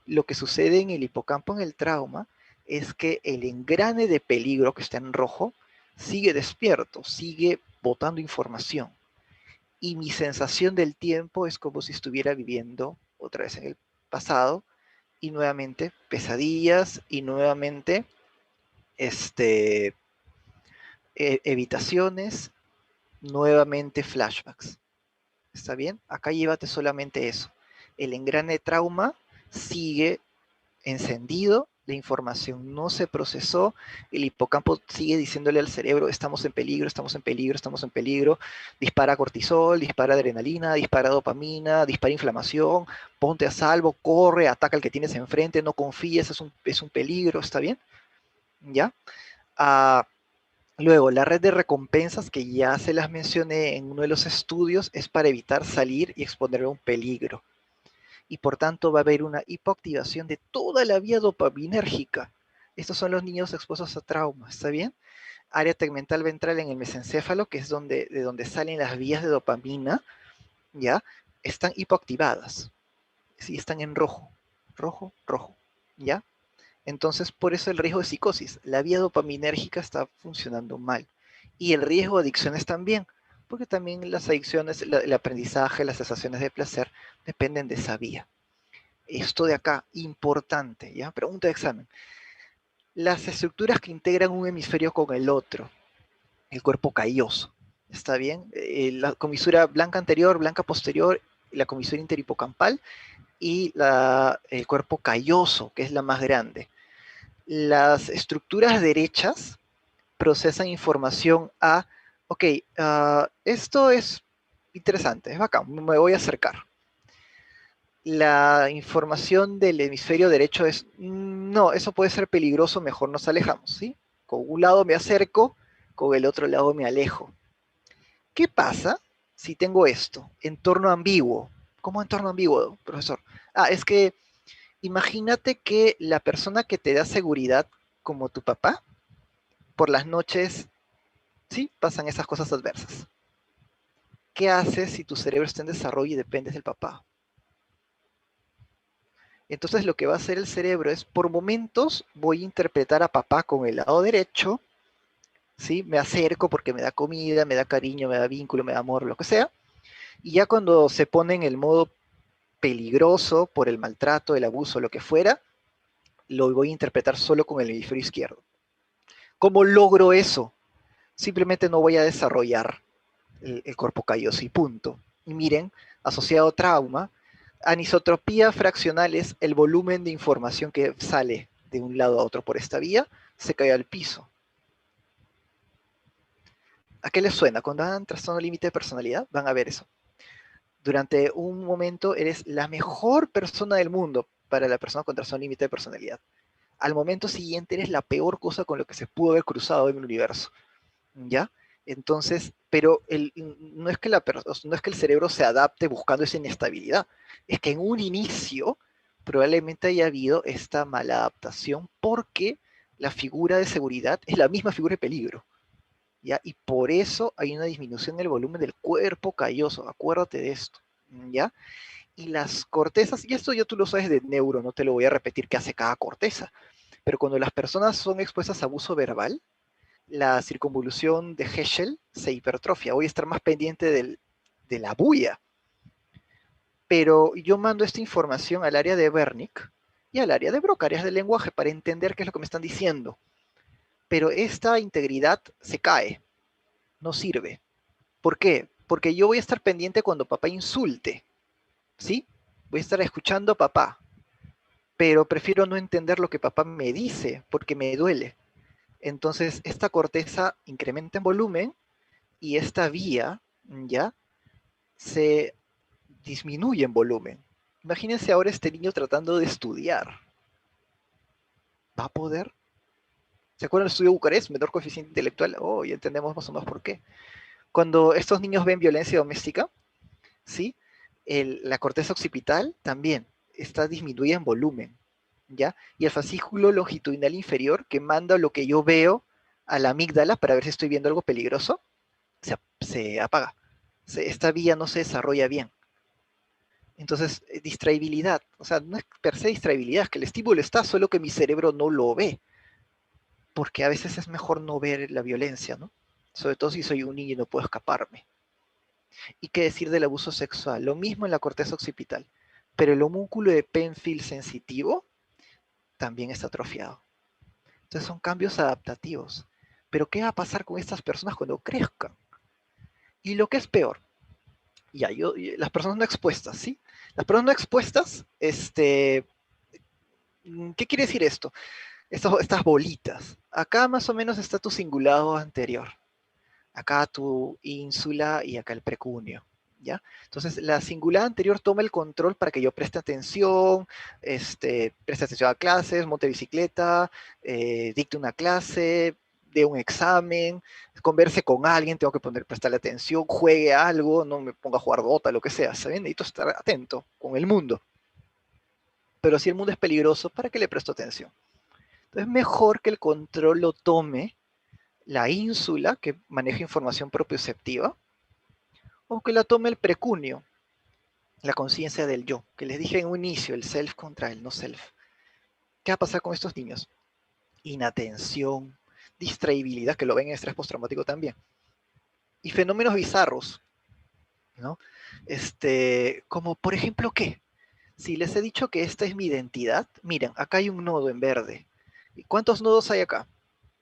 Lo que sucede en el hipocampo en el trauma es que el engrane de peligro que está en rojo sigue despierto, sigue botando información. Y mi sensación del tiempo es como si estuviera viviendo otra vez en el pasado y nuevamente pesadillas y nuevamente este, evitaciones, nuevamente flashbacks. ¿Está bien? Acá llévate solamente eso. El engrane de trauma sigue encendido, la información no se procesó, el hipocampo sigue diciéndole al cerebro, estamos en peligro, estamos en peligro, estamos en peligro, dispara cortisol, dispara adrenalina, dispara dopamina, dispara inflamación, ponte a salvo, corre, ataca al que tienes enfrente, no confíes, es un peligro, ¿está bien? ¿Ya? Ah, luego, la red de recompensas, que ya se las mencioné en uno de los estudios, es para evitar salir y exponerme a un peligro. Y por tanto va a haber una hipoactivación de toda la vía dopaminérgica. Estos son los niños expuestos a trauma, ¿está bien? Área tegmental ventral en el mesencéfalo, que es de donde salen las vías de dopamina, ¿ya? Están hipoactivadas, ¿sí? Están en rojo, rojo, rojo, ¿ya? Entonces, por eso el riesgo de psicosis. La vía dopaminérgica está funcionando mal. Y el riesgo de adicciones también, porque también las adicciones, el aprendizaje, las sensaciones de placer dependen de esa vía. Esto de acá, importante, ¿ya? Pregunta de examen. Las estructuras que integran un hemisferio con el otro, el cuerpo calloso, ¿está bien? La comisura blanca anterior, blanca posterior, la comisura interhipocampal y el cuerpo calloso, que es la más grande. Las estructuras derechas procesan información a, ok, esto es interesante, es bacán, me voy a acercar. La información del hemisferio derecho es, no, eso puede ser peligroso, mejor nos alejamos, ¿sí? Con un lado me acerco, con el otro lado me alejo. ¿Qué pasa si tengo esto? Entorno ambiguo. ¿Cómo entorno ambiguo, profesor? Es que imagínate que la persona que te da seguridad, como tu papá, por las noches, sí, pasan esas cosas adversas. ¿Qué haces si tu cerebro está en desarrollo y dependes del papá? Entonces lo que va a hacer el cerebro es, por momentos voy a interpretar a papá con el lado derecho, ¿sí? Me acerco porque me da comida, me da cariño, me da vínculo, me da amor, lo que sea. Y ya cuando se pone en el modo peligroso por el maltrato, el abuso, lo que fuera, lo voy a interpretar solo con el hemisferio izquierdo. ¿Cómo logro eso? Simplemente no voy a desarrollar el cuerpo calloso y punto. Y miren, asociado a trauma, anisotropía fraccional es el volumen de información que sale de un lado a otro por esta vía, se cae al piso. ¿A qué les suena? Cuando hagan trastorno límite de personalidad, van a ver eso. Durante un momento eres la mejor persona del mundo para la persona con trastorno límite de personalidad. Al momento siguiente eres la peor cosa con lo que se pudo haber cruzado en el universo. ¿Ya? Entonces, pero no, es que no es que el cerebro se adapte buscando esa inestabilidad, es que en un inicio probablemente haya habido esta mala adaptación porque la figura de seguridad es la misma figura de peligro, ¿ya? Y por eso hay una disminución en el volumen del cuerpo calloso, acuérdate de esto, ¿ya? Y las cortezas, y esto ya tú lo sabes de neuro, no te lo voy a repetir qué hace cada corteza, pero cuando las personas son expuestas a abuso verbal, la circunvolución de Heschel se hipertrofia. Voy a estar más pendiente de la bulla. Pero yo mando esta información al área de Wernicke y al área de Broca, áreas del lenguaje, para entender qué es lo que me están diciendo. Pero esta integridad se cae, no sirve. ¿Por qué? Porque yo voy a estar pendiente cuando papá insulte, ¿sí? Voy a estar escuchando a papá, pero prefiero no entender lo que papá me dice porque me duele. Entonces, esta corteza incrementa en volumen y esta vía, ¿ya? Se disminuye en volumen. Imagínense ahora este niño tratando de estudiar. ¿Va a poder? ¿Se acuerdan del estudio Bucarest? Menor coeficiente intelectual. Oh, ya entendemos más o menos por qué. Cuando estos niños ven violencia doméstica, ¿sí? La corteza occipital también está disminuida en volumen, ¿ya? Y el fascículo longitudinal inferior, que manda lo que yo veo a la amígdala para ver si estoy viendo algo peligroso, se apaga. Esta vía no se desarrolla bien. Entonces, distraibilidad, o sea, no es per se distraibilidad, es que el estímulo está, solo que mi cerebro no lo ve, porque a veces es mejor no ver la violencia, ¿no? Sobre todo si soy un niño y no puedo escaparme. ¿Y qué decir del abuso sexual? Lo mismo en la corteza occipital, pero el homúnculo de Penfield sensitivo también está atrofiado. Entonces son cambios adaptativos. Pero ¿qué va a pasar con estas personas cuando crezcan? Y lo que es peor, las personas no expuestas, ¿sí? Las personas no expuestas, ¿qué quiere decir esto? Estas bolitas. Acá más o menos está tu cingulado anterior. Acá tu ínsula y acá el precunio. ¿Ya? Entonces, la cingulada anterior toma el control para que yo preste atención a clases, monte bicicleta, dicte una clase, dé un examen, converse con alguien, tengo que prestarle atención, juegue algo, no me ponga a jugar Dota, lo que sea, ¿saben? Necesito estar atento con el mundo. Pero si el mundo es peligroso, ¿para qué le presto atención? Entonces, mejor que el control lo tome la ínsula, que maneja información propioceptiva, o que la tome el precunio, la conciencia del yo, que les dije en un inicio, el self contra el no self. ¿Qué va a pasar con estos niños? Inatención, distraibilidad, que lo ven en estrés postraumático también, y fenómenos bizarros, ¿no? Como por ejemplo, ¿qué? Si les he dicho que esta es mi identidad, miren, acá hay un nodo en verde. ¿Y cuántos nodos hay acá?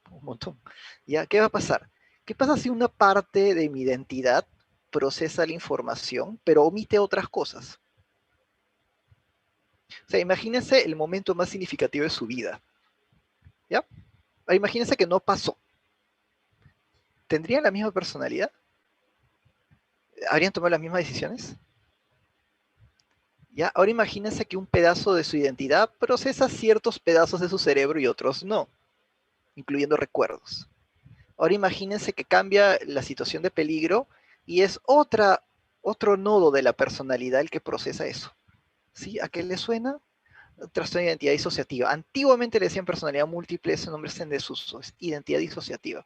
Un montón. ¿Ya? ¿Qué va a pasar? ¿Qué pasa si una parte de mi identidad procesa la información, pero omite otras cosas? O sea, imagínense el momento más significativo de su vida. ¿Ya? Imagínense que no pasó. ¿Tendrían la misma personalidad? ¿Habrían tomado las mismas decisiones? ¿Ya? Ahora imagínense que un pedazo de su identidad procesa ciertos pedazos de su cerebro y otros no, incluyendo recuerdos. Ahora imagínense que cambia la situación de peligro y es otro nodo de la personalidad el que procesa eso. ¿Sí? ¿A qué le suena? Trastorno de identidad disociativa. Antiguamente le decían personalidad múltiple, ese nombre está en desuso, es identidad disociativa.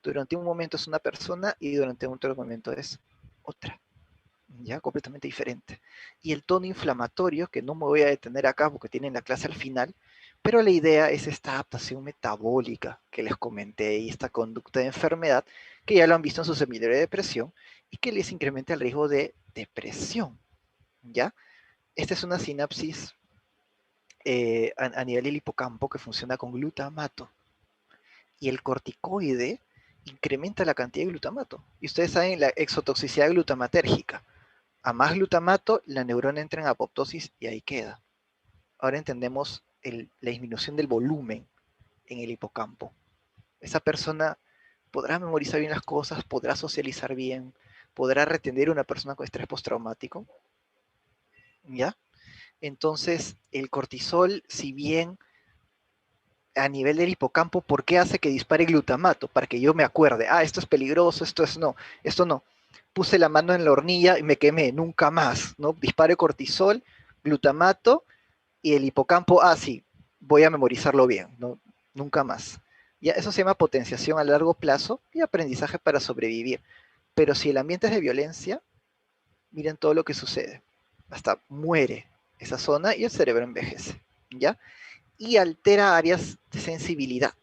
Durante un momento es una persona y durante otro momento es otra, ya completamente diferente. Y el tono inflamatorio, que no me voy a detener acá porque tienen la clase al final, pero la idea es esta adaptación metabólica que les comenté y esta conducta de enfermedad, que ya lo han visto en su seminario de depresión y que les incrementa el riesgo de depresión, ¿ya? Esta es una sinapsis a nivel del hipocampo que funciona con glutamato. Y el corticoide incrementa la cantidad de glutamato. Y ustedes saben la exotoxicidad glutamatérgica. A más glutamato, la neurona entra en apoptosis y ahí queda. Ahora entendemos la disminución del volumen en el hipocampo. Esa persona podrá memorizar bien las cosas, podrá socializar bien, podrá retener a una persona con estrés postraumático, ¿ya? Entonces, el cortisol, si bien a nivel del hipocampo, ¿por qué hace que dispare glutamato? Para que yo me acuerde, esto es peligroso, esto no. Puse la mano en la hornilla y me quemé, nunca más, ¿no? Dispare cortisol, glutamato y el hipocampo, sí, voy a memorizarlo bien, ¿no? Nunca más. Ya, eso se llama potenciación a largo plazo y aprendizaje para sobrevivir. Pero si el ambiente es de violencia, miren todo lo que sucede. Hasta muere esa zona y el cerebro envejece, ¿ya? Y altera áreas de sensibilidad,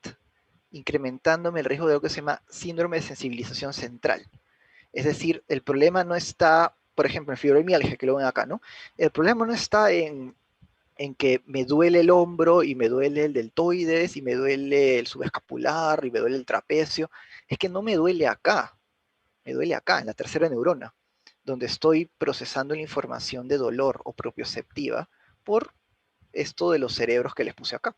incrementándome el riesgo de lo que se llama síndrome de sensibilización central. Es decir, el problema no está, por ejemplo, en fibromialgia, que lo ven acá, ¿no? El problema no está en que me duele el hombro y me duele el deltoides y me duele el subescapular y me duele el trapecio. Es que no me duele acá, me duele acá, en la tercera neurona, donde estoy procesando la información de dolor o propioceptiva por esto de los cerebros que les puse acá.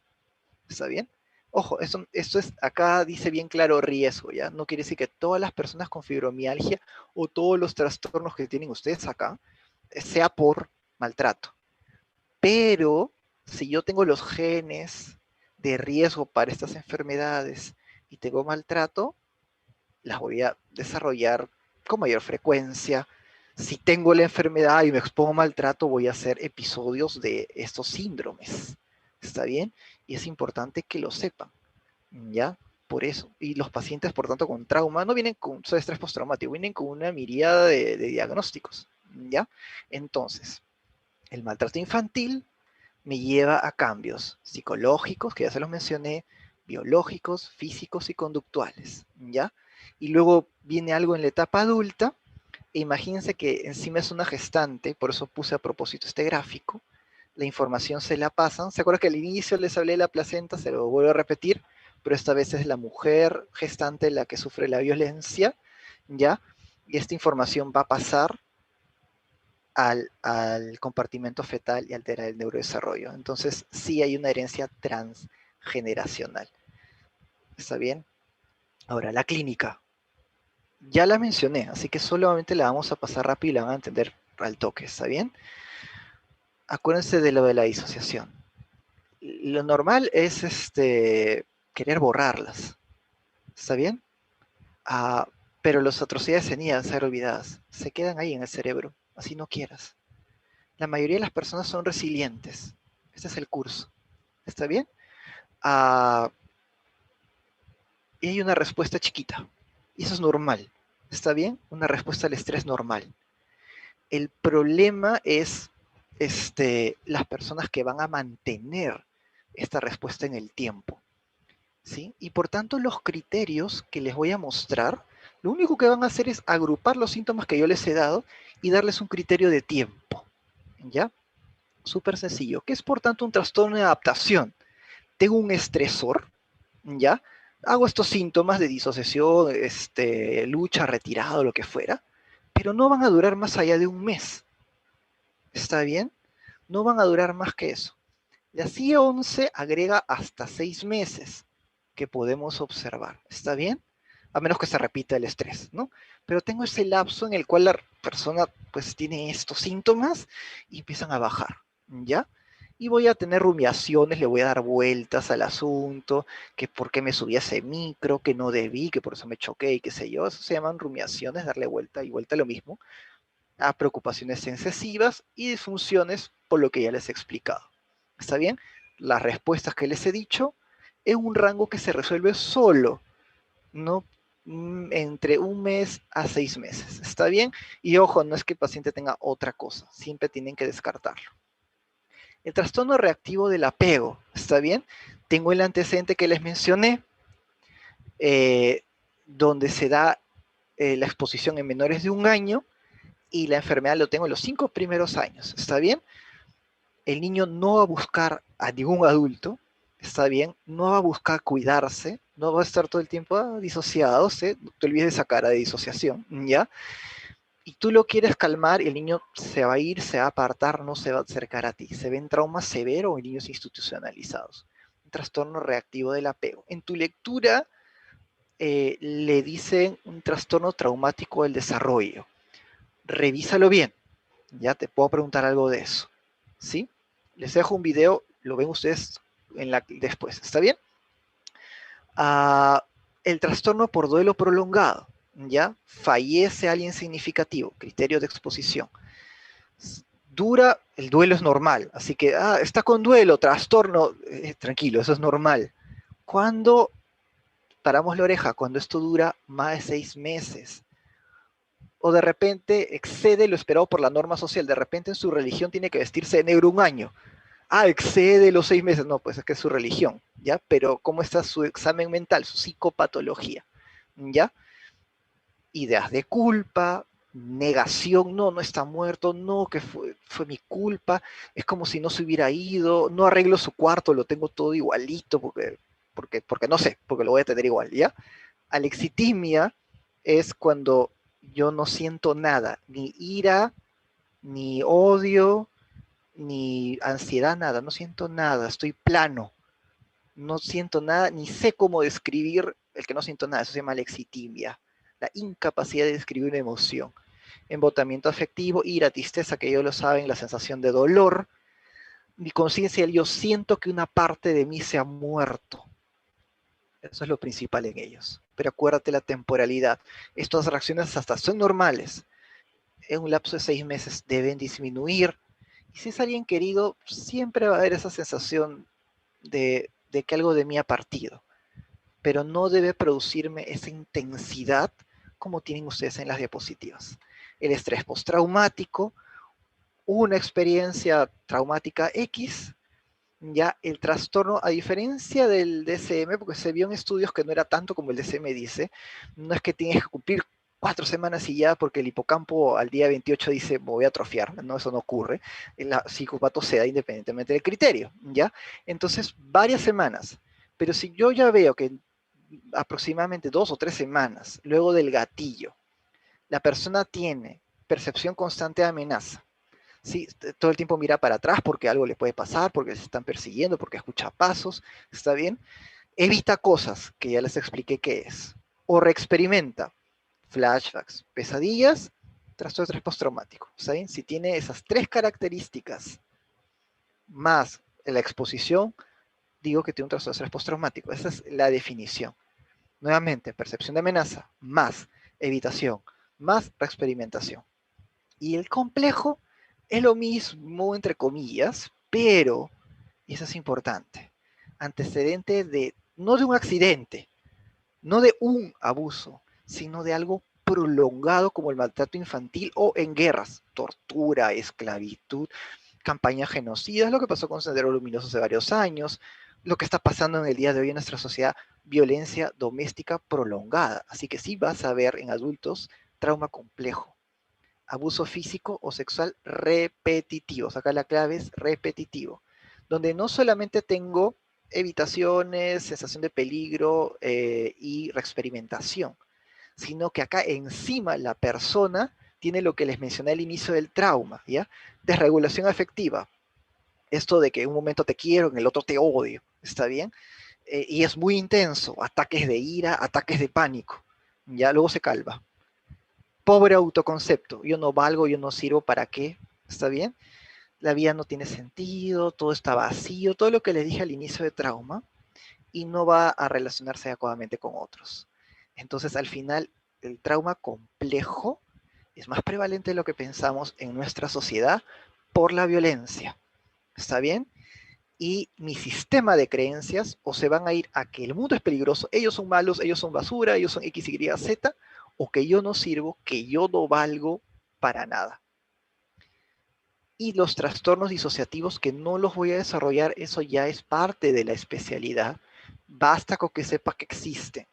¿Está bien? Ojo, esto es, acá dice bien claro riesgo, ¿ya? No quiere decir que todas las personas con fibromialgia o todos los trastornos que tienen ustedes acá sea por maltrato. Pero si yo tengo los genes de riesgo para estas enfermedades y tengo maltrato, las voy a desarrollar con mayor frecuencia. Si tengo la enfermedad y me expongo a maltrato, voy a hacer episodios de estos síndromes. ¿Está bien? Y es importante que lo sepan, ¿ya? Por eso. Y los pacientes, por tanto, con trauma, no vienen con estrés postraumático, vienen con una miríada de diagnósticos, ¿ya? Entonces, el maltrato infantil me lleva a cambios psicológicos, que ya se los mencioné, biológicos, físicos y conductuales, ¿ya? Y luego viene algo en la etapa adulta, e imagínense que encima es una gestante, por eso puse a propósito este gráfico, la información se la pasan, ¿se acuerdan que al inicio les hablé de la placenta? Se lo vuelvo a repetir, pero esta vez es la mujer gestante la que sufre la violencia, ¿ya? Y esta información va a pasar al compartimento fetal y altera el neurodesarrollo. Entonces, sí hay una herencia transgeneracional. ¿Está bien? Ahora, la clínica. Ya la mencioné, así que solamente la vamos a pasar rápido y la van a entender al toque. ¿Está bien? Acuérdense de lo de la disociación. Lo normal es querer borrarlas. ¿Está bien? Ah, pero las atrocidades se niegan a ser olvidadas. Se quedan ahí en el cerebro, así no quieras. La mayoría de las personas son resilientes. Este es el curso. ¿Está bien? Ah, y hay una respuesta chiquita. Y eso es normal. ¿Está bien? Una respuesta al estrés normal. El problema es las personas que van a mantener esta respuesta en el tiempo. ¿Sí? Y por tanto los criterios que les voy a mostrar, lo único que van a hacer es agrupar los síntomas que yo les he dado y darles un criterio de tiempo. ¿Ya? Súper sencillo. ¿Qué es por tanto un trastorno de adaptación? Tengo un estresor, ¿ya? Hago estos síntomas de disociación, lucha, retirado, lo que fuera, pero no van a durar más allá de un mes. ¿Está bien? No van a durar más que eso. La CIA 11 agrega hasta 6 meses que podemos observar. ¿Está bien? A menos que se repita el estrés, ¿no? Pero tengo ese lapso en el cual la persona pues tiene estos síntomas y empiezan a bajar, ¿ya? Y voy a tener rumiaciones, le voy a dar vueltas al asunto, que por qué me subí a ese micro, que no debí, que por eso me choqué y qué sé yo. Eso se llaman rumiaciones, darle vuelta y vuelta a lo mismo, a preocupaciones excesivas y disfunciones por lo que ya les he explicado. ¿Está bien? Las respuestas que les he dicho es un rango que se resuelve solo, no entre un mes a 6 meses. ¿Está bien? Y ojo, no es que el paciente tenga otra cosa, siempre tienen que descartarlo. El trastorno reactivo del apego, ¿está bien? Tengo el antecedente que les mencioné, eh, donde se da la exposición en menores de un año y la enfermedad lo tengo en los 5 primeros años, ¿está bien? El niño no va a buscar a ningún adulto, ¿está bien? No va a buscar cuidarse, no va a estar todo el tiempo disociado, ¿sí? No te olvides de esa cara de disociación, ¿ya? Y tú lo quieres calmar y el niño se va a ir, se va a apartar, no se va a acercar a ti. Se ven traumas severos en niños institucionalizados. Un trastorno reactivo del apego. En tu lectura le dicen un trastorno traumático del desarrollo. Revísalo bien. Ya te puedo preguntar algo de eso. ¿Sí? Les dejo un video, lo ven ustedes después. ¿Está bien? El trastorno por duelo prolongado. ¿Ya? Fallece alguien significativo. Criterio de exposición. Dura, el duelo es normal. Así que, está con duelo, trastorno. Tranquilo, eso es normal. Cuando paramos la oreja, cuando esto dura más de 6 meses, o de repente excede lo esperado por la norma social, de repente en su religión tiene que vestirse de negro un año, excede los 6 meses, no, pues es que es su religión, ¿ya? Pero ¿cómo está su examen mental, su psicopatología, ¿ya? Ideas de culpa, negación, no, no está muerto, no, que fue mi culpa, es como si no se hubiera ido, no arreglo su cuarto, lo tengo todo igualito, porque no sé, porque lo voy a tener igual, ¿ya? Alexitimia es cuando yo no siento nada, ni ira, ni odio, ni ansiedad, nada, no siento nada, estoy plano, no siento nada, ni sé cómo describir el que no siento nada, eso se llama lexitimia, la incapacidad de describir una emoción. Embotamiento afectivo, ira, tristeza, que ellos lo saben, la sensación de dolor, mi conciencia, yo siento que una parte de mí se ha muerto. Eso es lo principal en ellos. Pero acuérdate la temporalidad. Estas reacciones hasta son normales. En un lapso de 6 meses deben disminuir. Y si es alguien querido, siempre va a haber esa sensación de que algo de mí ha partido. Pero no debe producirme esa intensidad como tienen ustedes en las diapositivas. El estrés postraumático, una experiencia traumática X, ya el trastorno, a diferencia del DSM, porque se vio en estudios que no era tanto como el DSM dice, no es que tienes que cumplir 4 semanas y ya, porque el hipocampo al día 28 dice, me voy a atrofiar, no, eso no ocurre, el psicópata se da independientemente del criterio, ¿ya? Entonces, varias semanas, pero si yo ya veo que aproximadamente 2 o 3 semanas, luego del gatillo, la persona tiene percepción constante de amenaza, sí, todo el tiempo mira para atrás porque algo le puede pasar, porque se están persiguiendo, porque escucha pasos, ¿está bien? Evita cosas que ya les expliqué qué es. O reexperimenta flashbacks, pesadillas, trastorno de estrés postraumático. ¿Está bien? Si tiene esas 3 características más la exposición, digo que tiene un trastorno de estrés postraumático. Esa es la definición. Nuevamente, percepción de amenaza, más evitación, más reexperimentación. Y el complejo es lo mismo, entre comillas, pero, y eso es importante, antecedente de, no de un accidente, no de un abuso, sino de algo prolongado como el maltrato infantil o en guerras, tortura, esclavitud, campañas genocidas, lo que pasó con Sendero Luminoso hace varios años, lo que está pasando en el día de hoy en nuestra sociedad, violencia doméstica prolongada. Así que sí vas a ver en adultos trauma complejo, abuso físico o sexual repetitivo. Acá la clave es repetitivo, donde no solamente tengo evitaciones, sensación de peligro y reexperimentación, sino que acá encima la persona tiene lo que les mencioné al inicio del trauma, ¿ya? Desregulación afectiva. Esto de que en un momento te quiero, en el otro te odio, ¿está bien? Y es muy intenso, ataques de ira, ataques de pánico, ya luego se calma. Pobre autoconcepto, yo no valgo, yo no sirvo, ¿para qué? ¿Está bien? La vida no tiene sentido, todo está vacío, todo lo que les dije al inicio de trauma, y no va a relacionarse adecuadamente con otros. Entonces, al final, el trauma complejo es más prevalente de lo que pensamos en nuestra sociedad por la violencia. ¿Está bien? Y mi sistema de creencias o se van a ir a que el mundo es peligroso, ellos son malos, ellos son basura, ellos son X, Y, Z, o que yo no sirvo, que yo no valgo para nada. Y los trastornos disociativos que no los voy a desarrollar, eso ya es parte de la especialidad. Basta con que sepa que existen.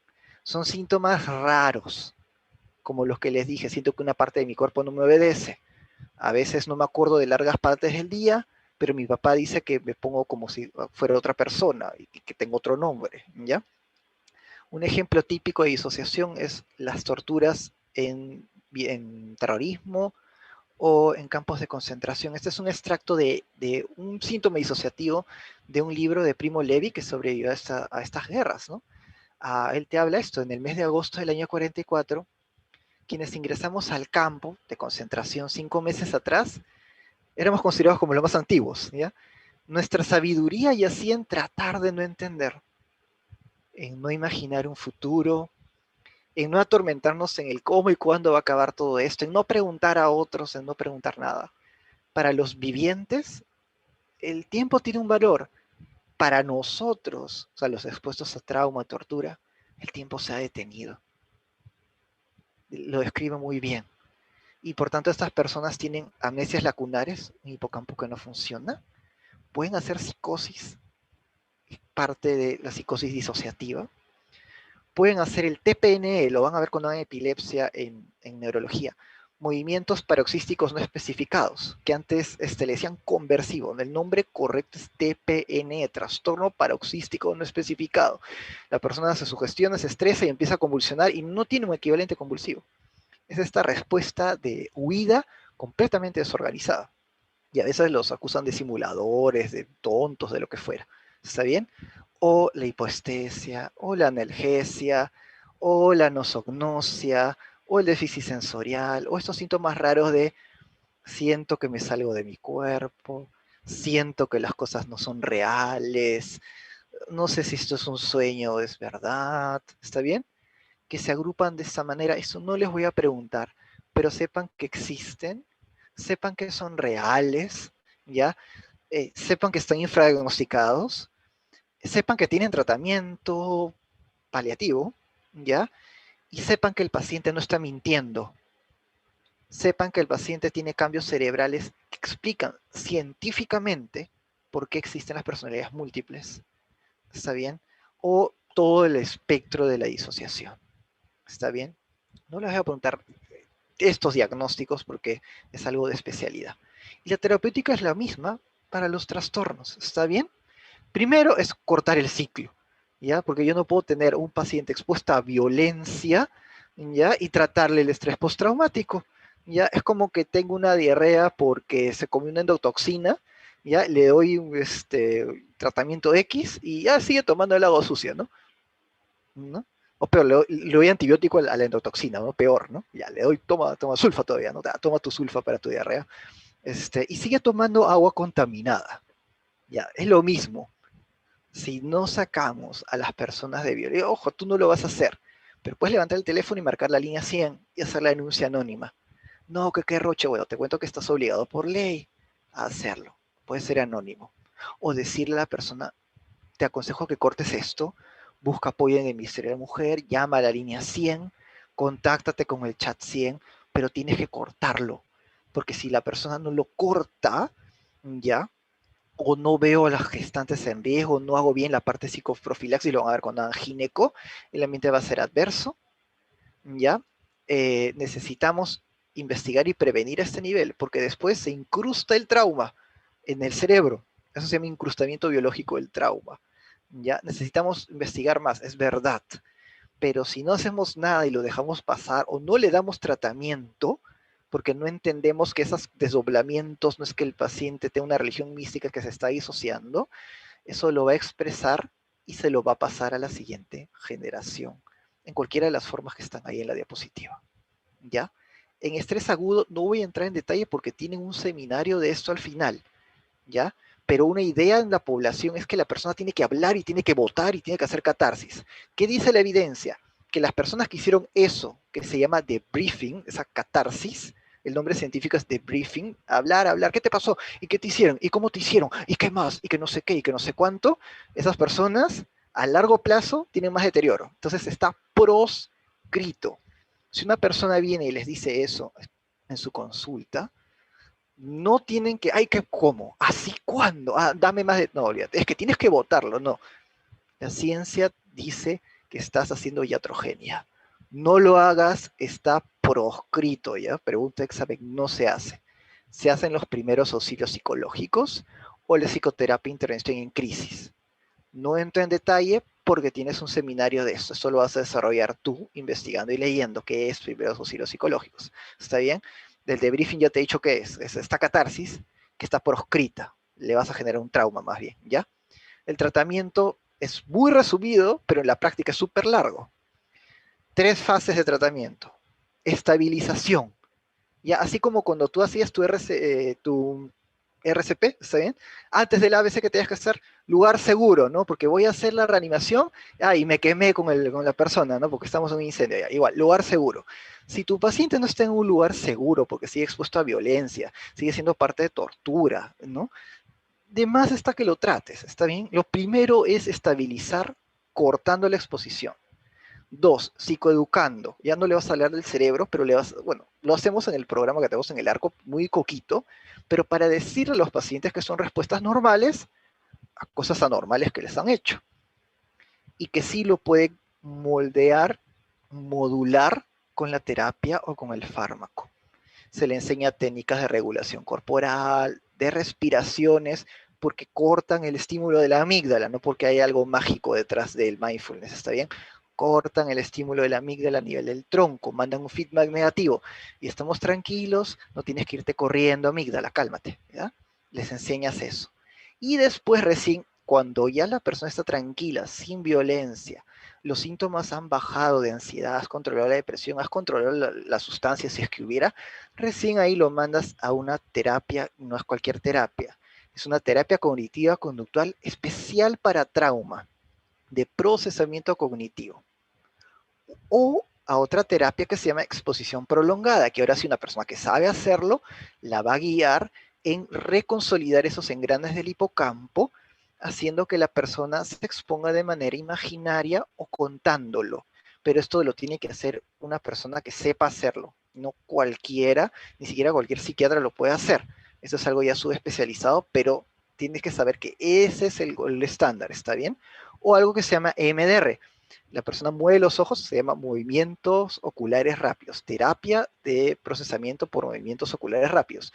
Son síntomas raros, como los que les dije, siento que una parte de mi cuerpo no me obedece. A veces no me acuerdo de largas partes del día, pero mi papá dice que me pongo como si fuera otra persona y que tengo otro nombre, ¿ya? Un ejemplo típico de disociación es las torturas en terrorismo o en campos de concentración. Este es un extracto de un síntoma disociativo de un libro de Primo Levi que sobrevivió a estas guerras, ¿no? Él te habla esto, en el mes de agosto del año 44, quienes ingresamos al campo de concentración 5 meses atrás, éramos considerados como los más antiguos, ¿ya? Nuestra sabiduría yacía en tratar de no entender, en no imaginar un futuro, en no atormentarnos en el cómo y cuándo va a acabar todo esto, en no preguntar a otros, en no preguntar nada. Para los vivientes, el tiempo tiene un valor. Para nosotros, o sea, los expuestos a trauma, tortura, el tiempo se ha detenido. Lo describe muy bien. Y por tanto, estas personas tienen amnesias lacunares, un hipocampo que no funciona, pueden hacer psicosis, parte de la psicosis disociativa, pueden hacer el TPNE, lo van a ver cuando hagan epilepsia en neurología, movimientos paroxísticos no especificados, que antes le decían conversivo, el nombre correcto es TPNE, trastorno paroxístico no especificado. La persona se sugestiona, se estresa y empieza a convulsionar y no tiene un equivalente convulsivo. Es esta respuesta de huida completamente desorganizada. Y a veces los acusan de simuladores, de tontos, de lo que fuera. ¿Está bien? O la hipoestesia, o la analgesia, o la nosognosia, o el déficit sensorial, o estos síntomas raros de siento que me salgo de mi cuerpo, siento que las cosas no son reales, no sé si esto es un sueño o es verdad. ¿Está bien? Que se agrupan de esta manera, eso no les voy a preguntar, pero sepan que existen, sepan que son reales, ¿ya? Sepan que están infradiagnosticados, sepan que tienen tratamiento paliativo, ¿ya? Y sepan que el paciente no está mintiendo, sepan que el paciente tiene cambios cerebrales que explican científicamente por qué existen las personalidades múltiples, ¿está bien? O todo el espectro de la disociación, ¿está bien? No les voy a preguntar estos diagnósticos porque es algo de especialidad. Y la terapéutica es la misma para los trastornos, ¿está bien? Primero es cortar el ciclo, ¿ya? Porque yo no puedo tener un paciente expuesto a violencia, ¿ya? Y tratarle el estrés postraumático, ¿ya? Es como que tengo una diarrea porque se comió una endotoxina, ¿ya? Le doy tratamiento X y ya sigue tomando el agua sucia, ¿no? ¿No? O peor, le doy antibiótico a la endotoxina, ¿no? Peor, ¿no? Ya, le doy, toma sulfa todavía, ¿no? Toma tu sulfa para tu diarrea. Y sigue tomando agua contaminada. Ya, es lo mismo. Si no sacamos a las personas de violencia, ojo, tú no lo vas a hacer, pero puedes levantar el teléfono y marcar la línea 100 y hacer la denuncia anónima. No, que qué roche, bueno, te cuento que estás obligado por ley a hacerlo. Puede ser anónimo. O decirle a la persona, te aconsejo que cortes esto, busca apoyo en el Ministerio de la Mujer, llama a la línea 100, contáctate con el chat 100, pero tienes que cortarlo, porque si la persona no lo corta, ya, o no veo a las gestantes en riesgo, no hago bien la parte psicoprofilaxis, lo van a ver con gineco, el ambiente va a ser adverso, ya, necesitamos investigar y prevenir a este nivel, porque después se incrusta el trauma en el cerebro, eso se llama incrustamiento biológico del trauma. ¿Ya? Necesitamos investigar más, es verdad. Pero si no hacemos nada y lo dejamos pasar o no le damos tratamiento, porque no entendemos que esos desdoblamientos no es que el paciente tenga una religión mística que se está disociando, eso lo va a expresar y se lo va a pasar a la siguiente generación, en cualquiera de las formas que están ahí en la diapositiva. ¿Ya? En estrés agudo no voy a entrar en detalle porque tienen un seminario de esto al final, ¿ya? Pero una idea en la población es que la persona tiene que hablar y tiene que votar y tiene que hacer catarsis. ¿Qué dice la evidencia? Que las personas que hicieron eso, que se llama debriefing, esa catarsis, el nombre científico es debriefing, hablar, hablar, ¿qué te pasó? ¿Y qué te hicieron? ¿Y cómo te hicieron? ¿Y qué más? ¿Y que no sé qué? ¿Y que no sé cuánto? Esas personas a largo plazo tienen más deterioro. Entonces está proscrito. Si una persona viene y les dice eso en su consulta, no tienen que, ay, que cómo, así cuándo, dame más de, no, olvídate, es que tienes que votarlo, no. La ciencia dice que estás haciendo iatrogenia. No lo hagas, está proscrito, ¿ya? Pregunta examen, no se hace. Se hacen los primeros auxilios psicológicos o la psicoterapia intervención en crisis. No entro en detalle porque tienes un seminario de esto. Eso lo vas a desarrollar tú investigando y leyendo qué es primeros auxilios psicológicos. ¿Está bien? Del debriefing ya te he dicho qué es esta catarsis que está proscrita. Le vas a generar un trauma más bien, ¿ya? El tratamiento es muy resumido, pero en la práctica es súper largo. 3 fases de tratamiento. Estabilización. Ya, así como cuando tú hacías tu RCP, ¿está bien? Antes del ABC que tenías que hacer, lugar seguro, ¿no? Porque voy a hacer la reanimación, y me quemé con la persona, ¿no? Porque estamos en un incendio, ya. Igual, lugar seguro. Si tu paciente no está en un lugar seguro porque sigue expuesto a violencia, sigue siendo parte de tortura, ¿no? De más está que lo trates, ¿está bien? Lo primero es estabilizar cortando la exposición. 2, psicoeducando. Ya no le vas a hablar del cerebro, pero bueno, lo hacemos en el programa que tenemos en el arco, muy coquito, pero para decirle a los pacientes que son respuestas normales a cosas anormales que les han hecho. Y que sí lo pueden moldear, modular con la terapia o con el fármaco. Se le enseña técnicas de regulación corporal, de respiraciones, porque cortan el estímulo de la amígdala, no porque hay algo mágico detrás del mindfulness, ¿está bien? Cortan el estímulo de la amígdala a nivel del tronco, mandan un feedback negativo y estamos tranquilos, no tienes que irte corriendo, amígdala, cálmate, ¿ya? Les enseñas eso. Y después recién, cuando ya la persona está tranquila, sin violencia, los síntomas han bajado de ansiedad, has controlado la depresión, has controlado la sustancia si es que hubiera, recién ahí lo mandas a una terapia, no es cualquier terapia, es una terapia cognitiva conductual especial para trauma, de procesamiento cognitivo. O a otra terapia que se llama exposición prolongada, que ahora sí una persona que sabe hacerlo, la va a guiar en reconsolidar esos engranes del hipocampo, haciendo que la persona se exponga de manera imaginaria o contándolo. Pero esto lo tiene que hacer una persona que sepa hacerlo, no cualquiera, ni siquiera cualquier psiquiatra lo puede hacer. Eso es algo ya subespecializado, pero tienes que saber que ese es el estándar, ¿está bien? O algo que se llama EMDR. La persona mueve los ojos, se llama movimientos oculares rápidos, terapia de procesamiento por movimientos oculares rápidos.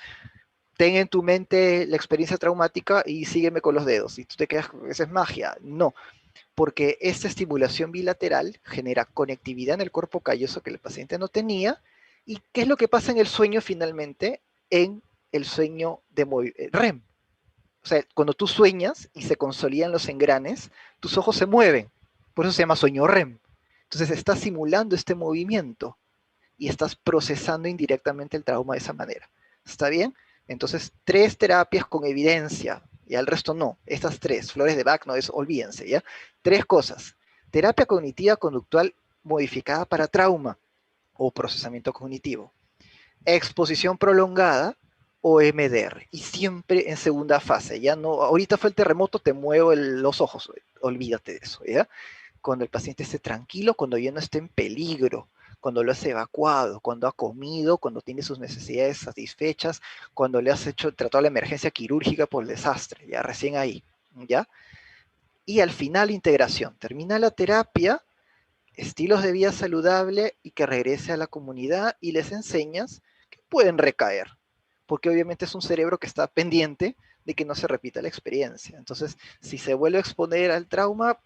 Ten en tu mente la experiencia traumática y sígueme con los dedos. Y tú te quedas, esa es magia. No, porque esta estimulación bilateral genera conectividad en el cuerpo calloso que el paciente no tenía. ¿Y qué es lo que pasa en el sueño finalmente? En el sueño de REM. O sea, cuando tú sueñas y se consolidan los engranes, tus ojos se mueven. Por eso se llama sueño REM. Entonces estás simulando este movimiento y estás procesando indirectamente el trauma de esa manera. ¿Está bien? Entonces, 3 terapias con evidencia, y al resto no. Estas 3, flores de Bach, no es, olvídense, ¿ya? 3 cosas. Terapia cognitiva conductual modificada para trauma o procesamiento cognitivo. Exposición prolongada o MDR. Y siempre en segunda fase, ya no, ahorita fue el terremoto, te muevo los ojos, olvídate de eso, ¿ya? Cuando el paciente esté tranquilo, cuando ya no esté en peligro, cuando lo has evacuado, cuando ha comido, cuando tiene sus necesidades satisfechas, cuando le has hecho tratado la emergencia quirúrgica por el desastre, ya recién ahí, ¿ya? Y al final integración, termina la terapia, estilos de vida saludable y que regrese a la comunidad y les enseñas que pueden recaer, porque obviamente es un cerebro que está pendiente de que no se repita la experiencia. Entonces, si se vuelve a exponer al trauma,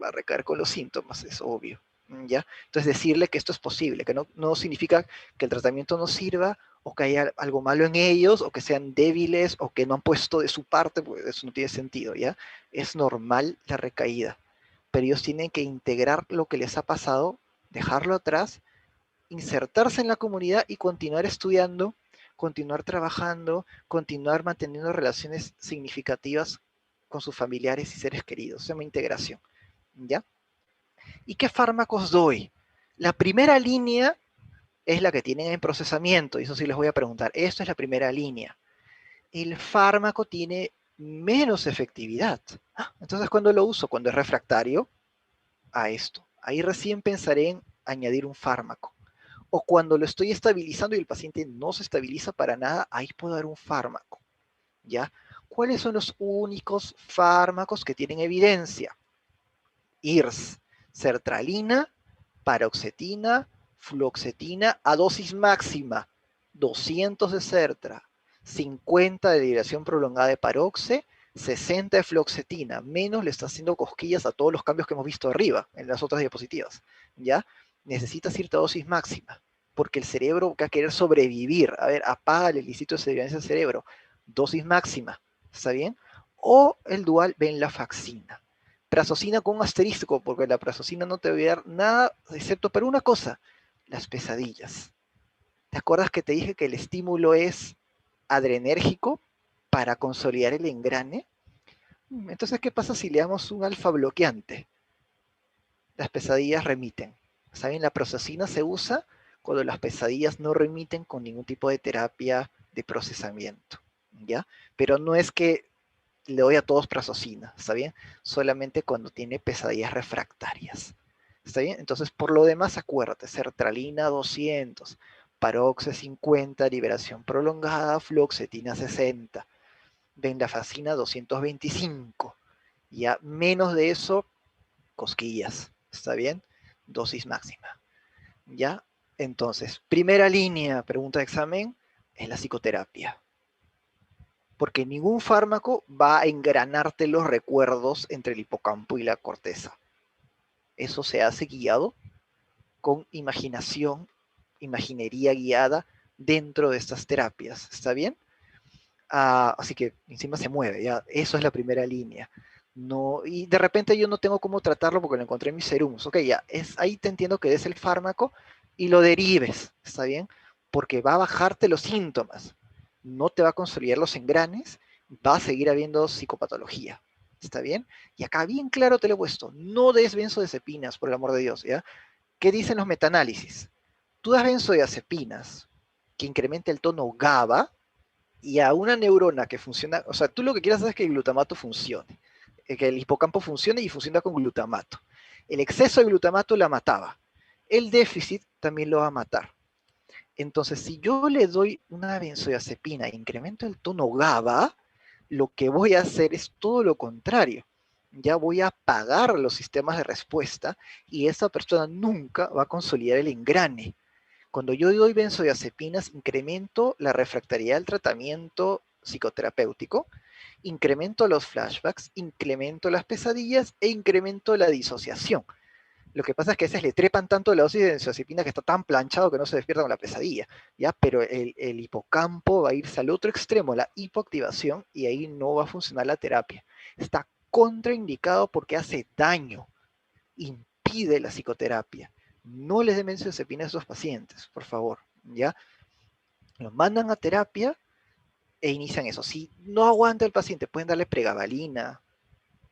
va a recaer con los síntomas, es obvio. ¿Ya? Entonces, decirle que esto es posible, que no significa que el tratamiento no sirva o que haya algo malo en ellos o que sean débiles o que no han puesto de su parte, pues eso no tiene sentido, ¿ya? Es normal la recaída, pero ellos tienen que integrar lo que les ha pasado, dejarlo atrás, insertarse en la comunidad y continuar estudiando, continuar trabajando, continuar manteniendo relaciones significativas con sus familiares y seres queridos. Se llama integración. ¿Ya? ¿Y qué fármacos doy? La primera línea es la que tienen en procesamiento, y eso sí les voy a preguntar. Esto es la primera línea. El fármaco tiene menos efectividad. Entonces, ¿cuándo lo uso? Cuando es refractario a esto. Ahí recién pensaré en añadir un fármaco. O cuando lo estoy estabilizando y el paciente no se estabiliza para nada, ahí puedo dar un fármaco. ¿Ya? ¿Cuáles son los únicos fármacos que tienen evidencia? IRS, sertralina, paroxetina, fluoxetina a dosis máxima, 200 de sertra, 50 de liberación prolongada de paroxe, 60 de fluoxetina, menos le está haciendo cosquillas a todos los cambios que hemos visto arriba en las otras diapositivas, ¿ya? Necesita cierta dosis máxima, porque el cerebro va a querer sobrevivir. A ver, apaga el ilícito de sobrevivencia del cerebro. Dosis máxima, ¿está bien? O el dual venlafaxina. Prazosina con un asterisco, porque la prazosina no te va a dar nada, excepto para una cosa, las pesadillas. ¿Te acuerdas que te dije que el estímulo es adrenérgico para consolidar el engrane? Entonces, ¿qué pasa si le damos un alfa bloqueante? Las pesadillas remiten. ¿Saben? La prazosina se usa cuando las pesadillas no remiten con ningún tipo de terapia de procesamiento, ¿ya? Pero no es que le doy a todos prazosina, ¿está bien? Solamente cuando tiene pesadillas refractarias, ¿está bien? Entonces, por lo demás, acuérdate, sertralina 200, paroxe 50, liberación prolongada, fluoxetina 60, venlafaxina 225, ya menos de eso, cosquillas, ¿está bien? Dosis máxima, ¿ya? Entonces, primera línea, pregunta de examen, es la psicoterapia, porque ningún fármaco va a engranarte los recuerdos entre el hipocampo y la corteza. Eso se hace guiado con imaginación, imaginería guiada dentro de estas terapias. ¿Está bien? Así que encima se mueve, ya, eso es la primera línea. No, y de repente yo no tengo cómo tratarlo porque lo encontré en mis serums. Ok, ya, ahí te entiendo que des el fármaco y lo derives, ¿está bien? Porque va a bajarte los síntomas, no te va a consolidar los engranes, va a seguir habiendo psicopatología, ¿está bien? Y acá bien claro te lo he puesto, no des benzodiazepinas, por el amor de Dios, ¿ya? ¿Qué dicen los metaanálisis? Tú das benzodiazepinas que incrementa el tono GABA, y a una neurona que funciona, o sea, tú lo que quieres es que el glutamato funcione, que el hipocampo funcione y funciona con glutamato. El exceso de glutamato la mataba. El déficit también lo va a matar. Entonces, si yo le doy una benzodiazepina e incremento el tono GABA, lo que voy a hacer es todo lo contrario. Ya voy a apagar los sistemas de respuesta y esa persona nunca va a consolidar el engrane. Cuando yo doy benzodiazepinas, incremento la refractariedad del tratamiento psicoterapéutico, incremento los flashbacks, incremento las pesadillas e incremento la disociación. Lo que pasa es que a veces le trepan tanto la dosis de benzodiazepina que está tan planchado que no se despierta con la pesadilla, ¿ya? Pero el hipocampo va a irse al otro extremo, la hipoactivación, y ahí no va a funcionar la terapia. Está contraindicado porque hace daño, impide la psicoterapia. No les den benzodiazepina a esos pacientes, por favor, ¿ya? Los mandan a terapia e inician eso. Si no aguanta el paciente, pueden darle pregabalina,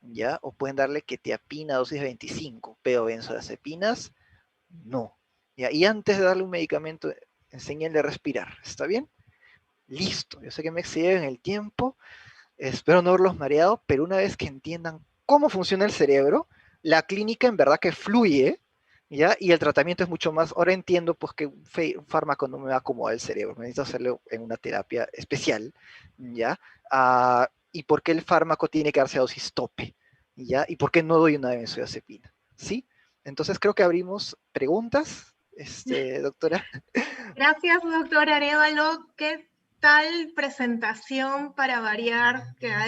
¿ya? O pueden darle quetiapina dosis de 25, pero benzodiazepinas, no. ¿Ya? Y antes de darle un medicamento, enséñenle a respirar, ¿está bien? Listo, yo sé que me excedí en el tiempo, espero no haberlos mareado, pero una vez que entiendan cómo funciona el cerebro, la clínica en verdad que fluye, ¿ya? Y el tratamiento es mucho más, ahora entiendo pues que un fármaco no me va a acomodar el cerebro, necesito hacerlo en una terapia especial, ¿ya? Y por qué el fármaco tiene que darse a dosis tope, ¿ya? Y por qué no doy una benzodiazepina, ¿sí? Entonces creo que abrimos preguntas, doctora. Gracias, doctor Arévalo. ¿Qué tal presentación para variar que ha